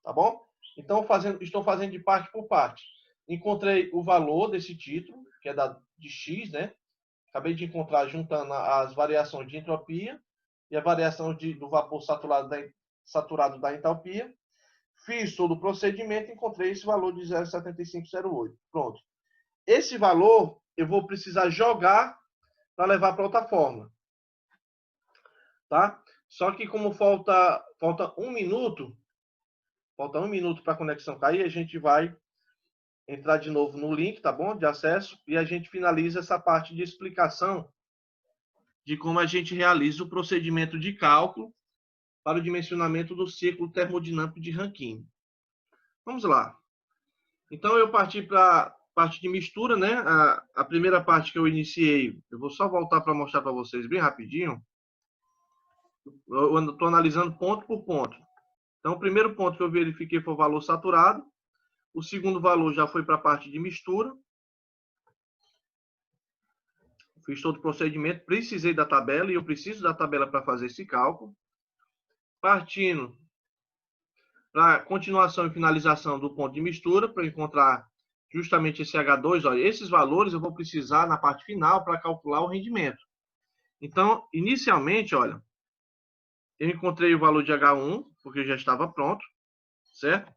[SPEAKER 1] Tá bom? Então, estou fazendo de parte por parte. Encontrei o valor desse título, que é de X, né? Acabei de encontrar juntando as variações de entropia e a variação do vapor saturado da entalpia. Fiz todo o procedimento e encontrei esse valor de 0,7508. Pronto. Esse valor eu vou precisar jogar para levar para outra forma. Tá? Só que como falta 1 minuto, para a conexão cair, a gente vai entrar de novo no link, tá bom? De acesso, e a gente finaliza essa parte de explicação de como a gente realiza o procedimento de cálculo para o dimensionamento do ciclo termodinâmico de Rankine. Vamos lá. Então, eu parti para a parte de mistura, né? A primeira parte que eu iniciei, eu vou só voltar para mostrar para vocês bem rapidinho. Eu estou analisando ponto por ponto. Então, o primeiro ponto que eu verifiquei foi o valor saturado. O segundo valor já foi para a parte de mistura. Fiz todo o procedimento, precisei da tabela, e eu preciso da tabela para fazer esse cálculo. Partindo para a continuação e finalização do ponto de mistura, para encontrar justamente esse H2. Olha, esses valores eu vou precisar na parte final para calcular o rendimento. Então, inicialmente, olha, eu encontrei o valor de H1, porque já estava pronto, certo?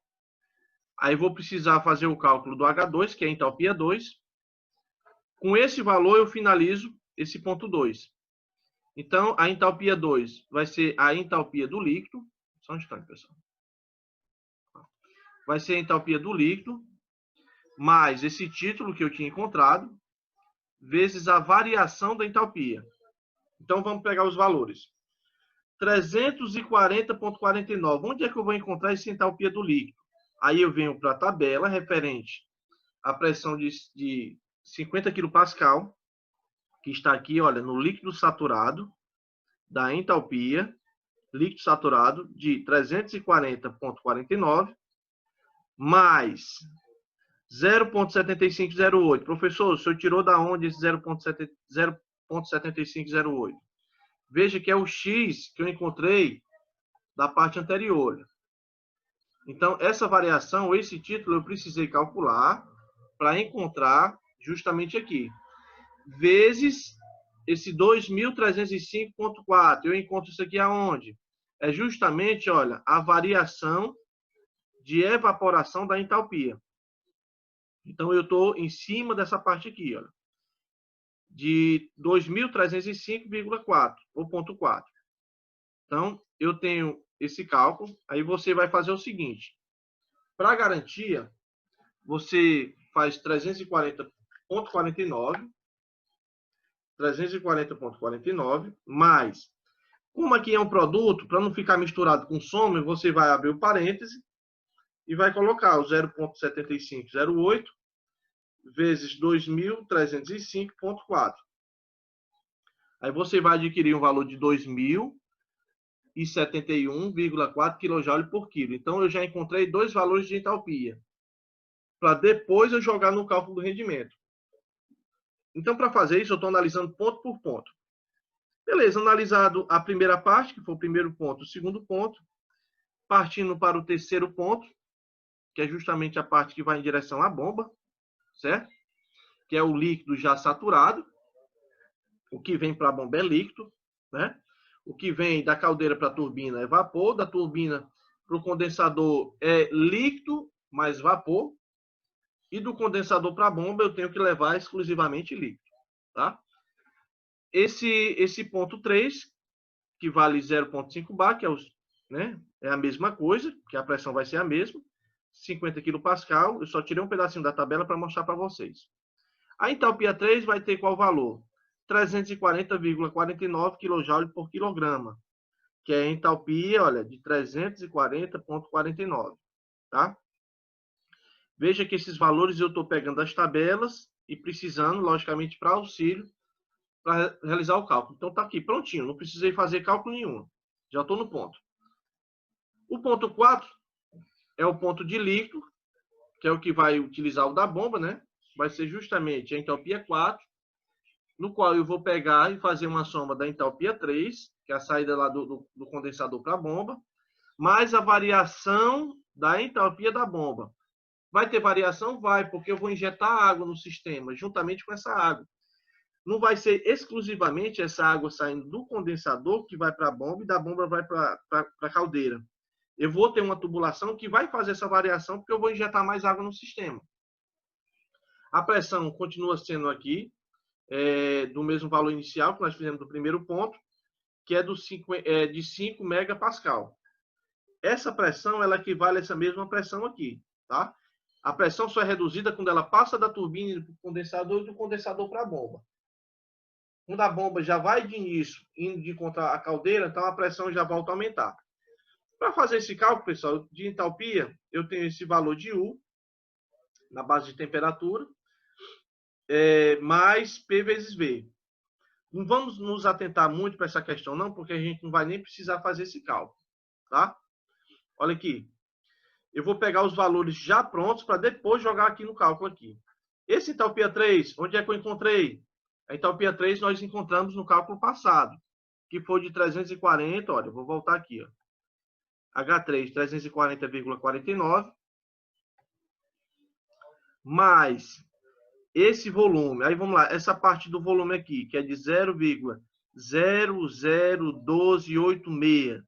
[SPEAKER 1] Aí vou precisar fazer o cálculo do H2, que é a entalpia 2. Com esse valor, eu finalizo esse ponto 2. Então, a entalpia 2 vai ser a entalpia do líquido. Só um instante, pessoal. Vai ser a entalpia do líquido, mais esse título que eu tinha encontrado, vezes a variação da entalpia. Então, vamos pegar os valores. 340,49. Onde é que eu vou encontrar essa entalpia do líquido? Aí eu venho para a tabela referente à pressão de 50 kPa, que está aqui, olha, no líquido saturado, da entalpia, líquido saturado de 340,49, mais 0,7508. Professor, o senhor tirou da onde esse 0,7508? Veja que é o X que eu encontrei da parte anterior. Então, essa variação, esse título, eu precisei calcular para encontrar justamente aqui. Vezes esse 2.305,4. Eu encontro isso aqui aonde? É justamente, olha, a variação de evaporação da entalpia. Então, eu estou em cima dessa parte aqui, olha, de 2.305,4, ou ponto 4. Então, eu tenho esse cálculo. Aí você vai fazer o seguinte. Para garantia, você faz 340,49, 340,49, mais, como aqui é um produto, para não ficar misturado com soma, você vai abrir o parêntese e vai colocar o 0,7508 vezes 2.305,4. Aí você vai adquirir um valor de 2.071,4 kJ por quilo. Então, eu já encontrei dois valores de entalpia, para depois eu jogar no cálculo do rendimento. Então, para fazer isso, eu estou analisando ponto por ponto. Beleza, analisado a primeira parte, que foi o primeiro ponto, o segundo ponto, partindo para o terceiro ponto, que é justamente a parte que vai em direção à bomba, certo? Que é o líquido já saturado. O que vem para a bomba é líquido, né? O que vem da caldeira para a turbina é vapor, da turbina para o condensador é líquido mais vapor, e do condensador para a bomba eu tenho que levar exclusivamente líquido, tá? Esse ponto 3, que vale 0,5 bar, que é, né, é a mesma coisa, que a pressão vai ser a mesma, 50 kPa, eu só tirei um pedacinho da tabela para mostrar para vocês. A entalpia 3 vai ter qual valor? 340,49 kJ por quilograma, que é a entalpia, olha, de 340,49, tá? Veja que esses valores eu estou pegando as tabelas e precisando, logicamente, para auxílio, para realizar o cálculo. Então, está aqui, prontinho, não precisei fazer cálculo nenhum. Já estou no ponto. O ponto 4 é o ponto de líquido, que é o que vai utilizar o da bomba, né? Vai ser justamente a entalpia 4, no qual eu vou pegar e fazer uma soma da entalpia 3, que é a saída lá do condensador para a bomba, mais a variação da entalpia da bomba. Vai ter variação? Vai, porque eu vou injetar água no sistema, juntamente com essa água. Não vai ser exclusivamente essa água saindo do condensador que vai para a bomba e da bomba vai para a caldeira. Eu vou ter uma tubulação que vai fazer essa variação porque eu vou injetar mais água no sistema. A pressão continua sendo aqui, do mesmo valor inicial que nós fizemos do primeiro ponto, que é de 5 megapascal. Essa pressão ela equivale a essa mesma pressão aqui, tá? A pressão só é reduzida quando ela passa da turbina para o condensador e do condensador para a bomba. Quando a bomba já vai de início, indo de contra a caldeira, então a pressão já volta a aumentar. Para fazer esse cálculo, pessoal, de entalpia, eu tenho esse valor de U, na base de temperatura, mais P vezes V. Não vamos nos atentar muito para essa questão, não, porque a gente não vai nem precisar fazer esse cálculo, tá? Olha aqui. Eu vou pegar os valores já prontos para depois jogar aqui no cálculo aqui. Esse entalpia 3, onde é que eu encontrei? A entalpia 3 nós encontramos no cálculo passado, que foi de 340, olha, eu vou voltar aqui, ó. H3, 340,49, mais esse volume. Aí vamos lá, essa parte do volume aqui, que é de 0,001286.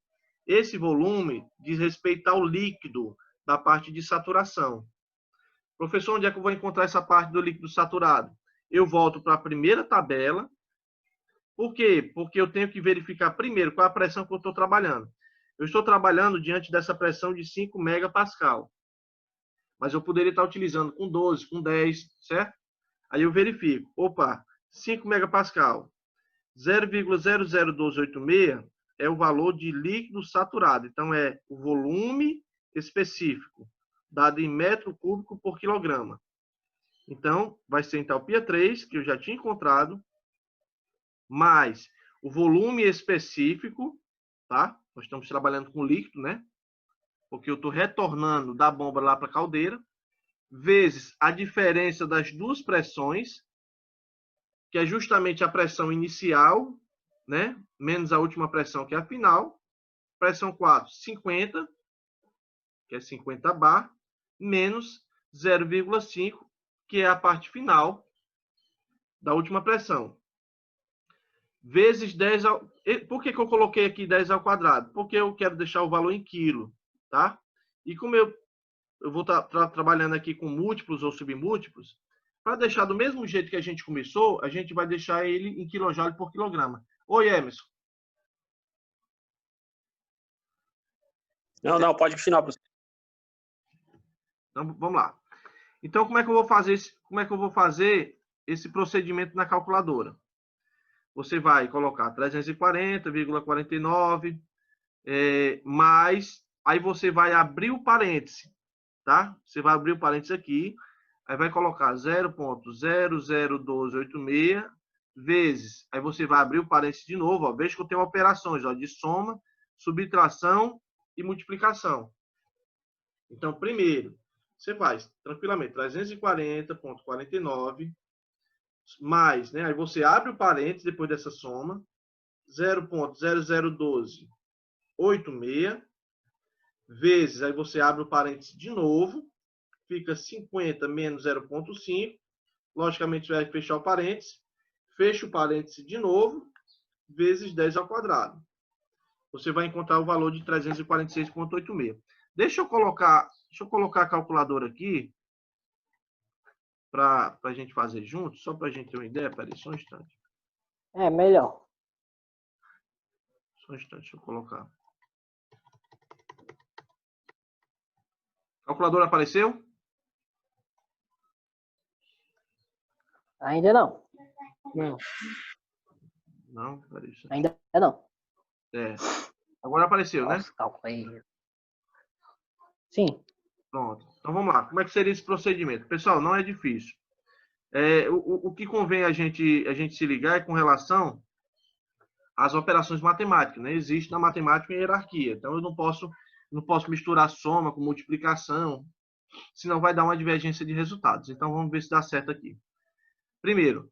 [SPEAKER 1] Esse volume diz respeito ao líquido, da parte de saturação. Professor, onde é que eu vou encontrar essa parte do líquido saturado? Eu volto para a primeira tabela. Por quê? Porque eu tenho que verificar primeiro qual é a pressão que eu estou trabalhando. Eu estou trabalhando diante dessa pressão de 5 megapascal. Mas eu poderia estar utilizando com 12, com 10, certo? Aí eu verifico. Opa, 5 megapascal. 0,001286 é o valor de líquido saturado. Então, é o volume específico, dado em metro cúbico por quilograma. Então, vai ser entalpia 3, que eu já tinha encontrado, mais o volume específico, tá? Nós estamos trabalhando com líquido, né? Porque eu estou retornando da bomba lá para a caldeira, vezes a diferença das duas pressões, que é justamente a pressão inicial, né? Menos a última pressão, que é a final. Pressão 4, 50, que é 50 bar, menos 0,5, que é a parte final da última pressão. Vezes 10 ao... Por que eu coloquei aqui 10 ao quadrado? Porque eu quero deixar o valor em quilo, tá? E como eu vou estar trabalhando aqui com múltiplos ou submúltiplos, para deixar do mesmo jeito que a gente começou, a gente vai deixar ele em quilojoule por quilograma. Oi, Emerson.
[SPEAKER 9] Não, pode continuar, professor.
[SPEAKER 1] Então, vamos lá. Então, como é que eu vou fazer esse procedimento na calculadora? Você vai colocar 340,49 mais, aí você vai abrir o parêntese, tá? Você vai abrir o parêntese aqui, aí vai colocar 0,001286 vezes, aí você vai abrir o parêntese de novo, ó, veja que eu tenho operações, ó, de soma, subtração e multiplicação. Então, primeiro, você faz tranquilamente 340,49 mais, né? Aí você abre o parênteses depois dessa soma, 0,001286 vezes, aí você abre o parênteses de novo, fica 50 menos 0,5, logicamente você vai fechar o parênteses, fecha o parênteses de novo, vezes 10 ao quadrado. Você vai encontrar o valor de 346,86. Deixa eu colocar a calculadora aqui, para a gente fazer junto, só para a gente ter uma ideia. Peraí, só um instante.
[SPEAKER 2] É, melhor.
[SPEAKER 1] Só um instante, deixa eu colocar. Calculadora apareceu?
[SPEAKER 2] Ainda não.
[SPEAKER 4] Não.
[SPEAKER 1] Não, peraí.
[SPEAKER 2] Ainda não.
[SPEAKER 1] É. Agora apareceu, né?
[SPEAKER 2] Nossa, calculadora. Sim.
[SPEAKER 1] Pronto. Então vamos lá. Como é que seria esse procedimento? Pessoal, não é difícil. O que convém a gente se ligar é com relação às operações matemáticas, né? Existe na matemática uma hierarquia. Então eu não posso misturar soma com multiplicação, senão vai dar uma divergência de resultados. Então vamos ver se dá certo aqui. Primeiro,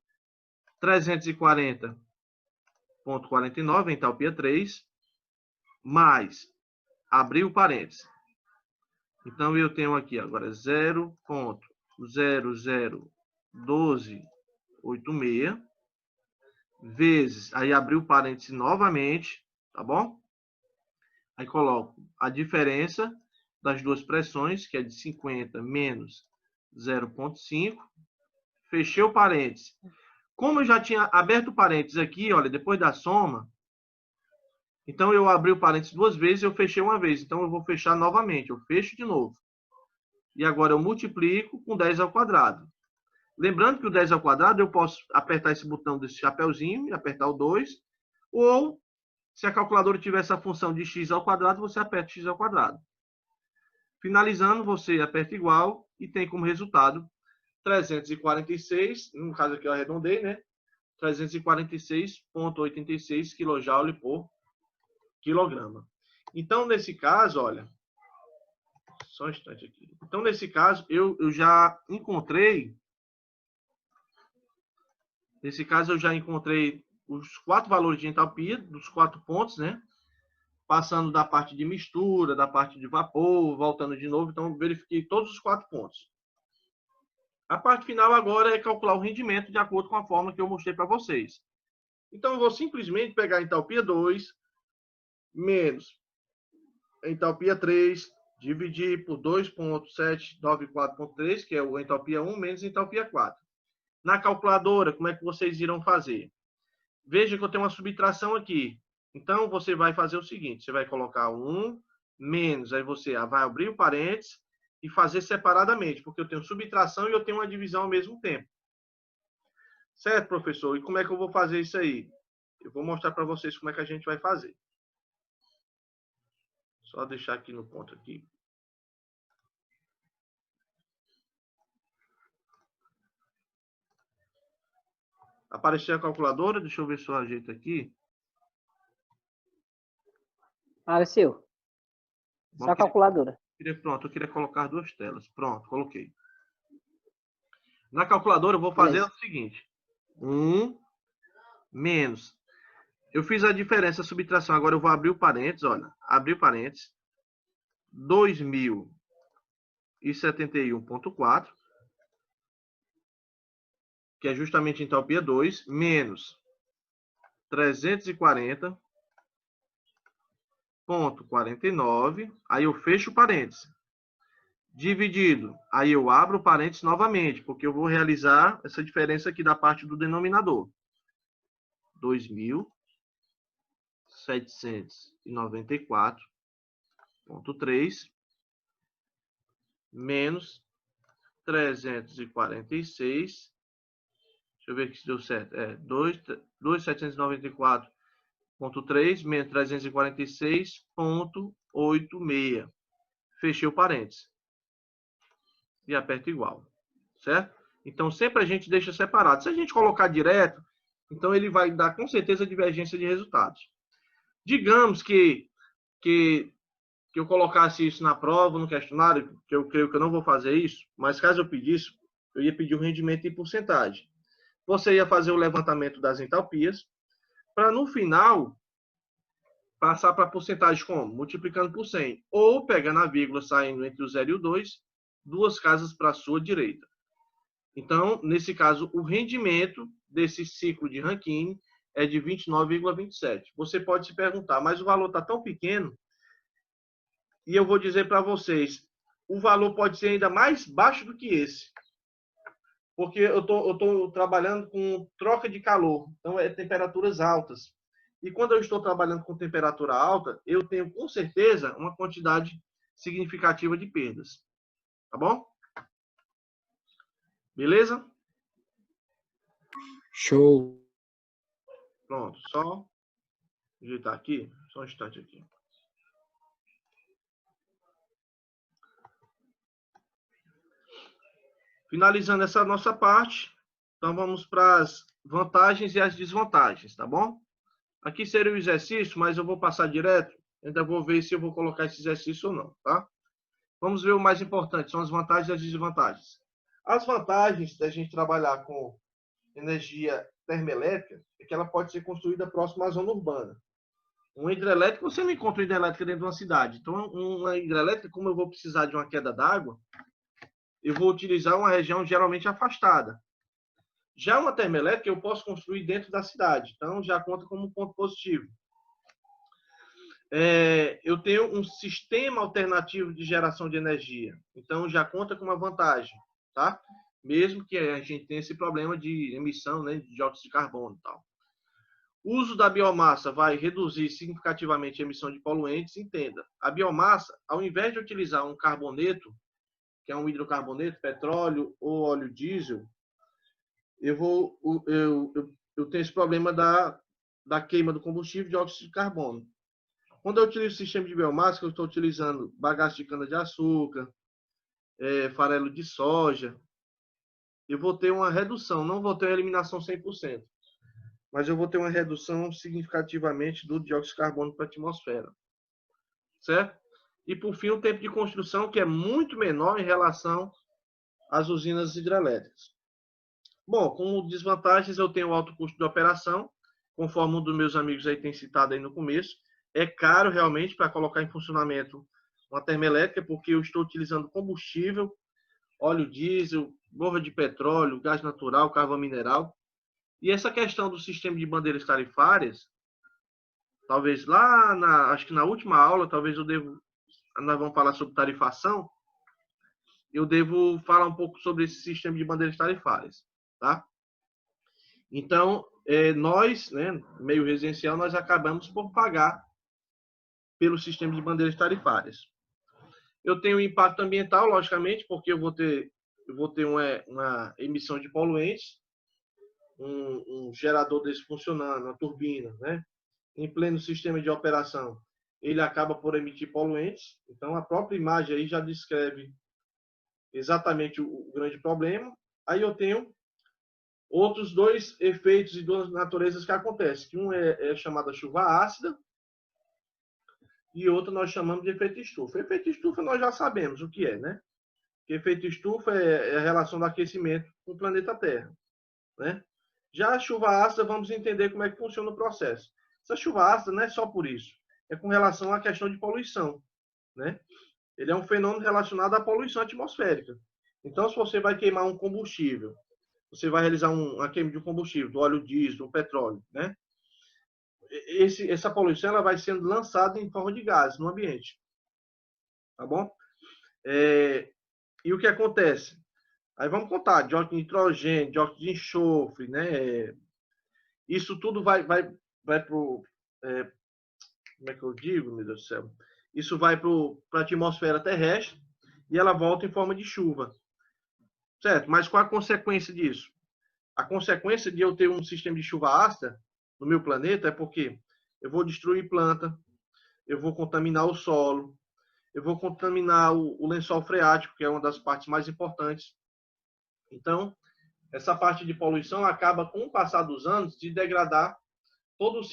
[SPEAKER 1] 340,49, entalpia 3, mais, abrir o parênteses. Então, eu tenho aqui agora 0,001286 vezes, aí abrir o parênteses novamente, tá bom? Aí coloco a diferença das duas pressões, que é de 50 menos 0,5. Fechei o parênteses. Como eu já tinha aberto o parênteses aqui, olha, depois da soma, então eu abri o parênteses duas vezes e eu fechei uma vez. Então eu vou fechar novamente, eu fecho de novo. E agora eu multiplico com 10 ao quadrado. Lembrando que o 10 ao quadrado eu posso apertar esse botão desse chapeuzinho e apertar o 2. Ou, se a calculadora tiver essa função de x ao quadrado, você aperta x ao quadrado. Finalizando, você aperta igual e tem como resultado 346, no caso aqui eu arredondei, né? 346,86 kJ por quilograma. Então, nesse caso, olha, só um instante aqui. Então, nesse caso, eu já encontrei, os 4 valores de entalpia dos 4 pontos, né? Passando da parte de mistura, da parte de vapor, voltando de novo. Então, verifiquei todos os 4 pontos. A parte final agora é calcular o rendimento de acordo com a fórmula que eu mostrei para vocês. Então, eu vou simplesmente pegar a entalpia 2 menos a entalpia 3 Dividir por 2.794.3, que é o entalpia 1, menos entalpia 4. Na calculadora, como é que vocês irão fazer? Veja que eu tenho uma subtração aqui. Então, você vai fazer o seguinte, você vai colocar 1 menos, aí você vai abrir o parênteses e fazer separadamente, porque eu tenho subtração e eu tenho uma divisão ao mesmo tempo. Certo, professor? E como é que eu vou fazer isso aí? Eu vou mostrar para vocês como é que a gente vai fazer. Só deixar aqui no ponto aqui. Apareceu a calculadora? Deixa eu ver se eu ajeito aqui.
[SPEAKER 2] Apareceu. Só a calculadora.
[SPEAKER 1] Pronto, eu queria colocar 2 telas. Pronto, coloquei. Na calculadora eu vou fazer o seguinte. 1 menos. Eu fiz a diferença, a subtração. Agora eu vou abrir o parênteses, olha. Abrir o parênteses. 2071.4, que é justamente entalpia 2, menos 340.49, aí eu fecho o parênteses. Dividido, aí eu abro o parênteses novamente, porque eu vou realizar essa diferença aqui da parte do denominador. 2.794.3 menos 346. Deixa eu ver aqui se deu certo. 2.794.3 menos 346.86. Fechei o parênteses. E aperto igual. Certo? Então, sempre a gente deixa separado. Se a gente colocar direto, então ele vai dar com certeza divergência de resultados. Digamos que eu colocasse isso na prova, no questionário, que eu creio que eu não vou fazer isso, mas caso eu pedisse, eu ia pedir um rendimento em porcentagem. Você ia fazer o levantamento das entalpias, para no final passar para a porcentagem como? Multiplicando por 100. Ou pegando a vírgula saindo entre o 0 e o 2, 2 casas para a sua direita. Então, nesse caso, o rendimento desse ciclo de Rankine é de 29,27. Você pode se perguntar, mas o valor está tão pequeno, e eu vou dizer para vocês, o valor pode ser ainda mais baixo do que esse. Porque eu estou trabalhando com troca de calor, então é temperaturas altas. E quando eu estou trabalhando com temperatura alta, eu tenho com certeza uma quantidade significativa de perdas. Tá bom? Beleza?
[SPEAKER 4] Show.
[SPEAKER 1] Pronto, só ajeitar aqui, só um instante aqui. Finalizando essa nossa parte, então vamos para as vantagens e as desvantagens, tá bom? Aqui seria o exercício, mas eu vou passar direto, ainda vou ver se eu vou colocar esse exercício ou não, tá? Vamos ver o mais importante, são as vantagens e as desvantagens. As vantagens da gente trabalhar com energia termoelétrica é que ela pode ser construída próxima à zona urbana. Uma hidrelétrica, você não encontra uma hidrelétrica dentro de uma cidade. Então, uma hidrelétrica, como eu vou precisar de uma queda d'água, eu vou utilizar uma região geralmente afastada. Já uma termoelétrica eu posso construir dentro da cidade, então já conta como um ponto positivo. Eu tenho um sistema alternativo de geração de energia, então já conta com uma vantagem, tá? Mesmo que a gente tenha esse problema de emissão, né, de dióxido de carbono e tal. O uso da biomassa vai reduzir significativamente a emissão de poluentes, entenda. A biomassa, ao invés de utilizar um carboneto, que é um hidrocarboneto, petróleo ou óleo diesel, eu tenho esse problema da queima do combustível de dióxido de carbono. Quando eu utilizo o sistema de biomassa, eu estou utilizando bagaço de cana-de-açúcar, farelo de soja, eu vou ter uma redução, não vou ter uma eliminação 100%, mas eu vou ter uma redução significativamente do dióxido de carbono para a atmosfera. Certo? E, por fim, o tempo de construção, que é muito menor em relação às usinas hidrelétricas. Bom, como desvantagens, eu tenho o alto custo de operação, conforme um dos meus amigos aí tem citado aí no começo. É caro, realmente, para colocar em funcionamento uma termoelétrica, porque eu estou utilizando combustível, óleo diesel, borra de petróleo, gás natural, carvão mineral. E essa questão do sistema de bandeiras tarifárias, talvez acho que na última aula, talvez eu devo nós vamos falar sobre tarifação, eu devo falar um pouco sobre esse sistema de bandeiras tarifárias, tá? Então, nós, né, meio residencial, nós acabamos por pagar pelo sistema de bandeiras tarifárias. Eu tenho impacto ambiental, logicamente, porque eu vou ter uma emissão de poluentes, um gerador desse funcionando, uma turbina, né? Em pleno sistema de operação, ele acaba por emitir poluentes. Então, a própria imagem aí já descreve exatamente o grande problema. Aí eu tenho outros dois efeitos e duas naturezas que acontecem. Que um é chamada chuva ácida e outro nós chamamos de efeito estufa. Efeito estufa nós já sabemos o que é, né? Que efeito estufa é a relação do aquecimento com o planeta Terra, né? Já a chuva ácida, vamos entender como é que funciona o processo. Essa chuva ácida não é só por isso, é com relação à questão de poluição, né? Ele é um fenômeno relacionado à poluição atmosférica. Então, se você vai queimar um combustível, você vai realizar uma queima de um combustível, do óleo diesel, do petróleo, né? Essa poluição ela vai sendo lançada em forma de gases no ambiente, tá bom? E o que acontece? Aí vamos contar, dióxido de nitrogênio, dióxido de enxofre, né? Isso tudo vai para o... como é que eu digo, meu Deus do céu? Isso vai para a atmosfera terrestre e ela volta em forma de chuva. Certo? Mas qual a consequência disso? A consequência de eu ter um sistema de chuva ácida no meu planeta é porque eu vou destruir planta, eu vou contaminar o solo, eu vou contaminar o lençol freático, que é uma das partes mais importantes. Então, essa parte de poluição acaba, com o passar dos anos, de degradar todo o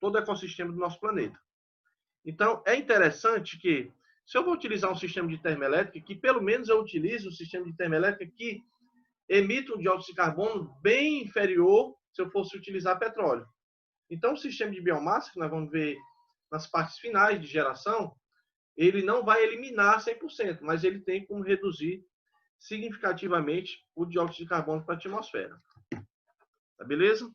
[SPEAKER 1] todo o ecossistema do nosso planeta. Então, é interessante que, se eu vou utilizar um sistema de termoelétrica, que pelo menos eu utilize um sistema de termoelétrica que emita um dióxido de carbono bem inferior se eu fosse utilizar petróleo. Então, o sistema de biomassa, que nós vamos ver nas partes finais de geração, ele não vai eliminar 100%, mas ele tem como reduzir significativamente o dióxido de carbono para a atmosfera. Tá beleza?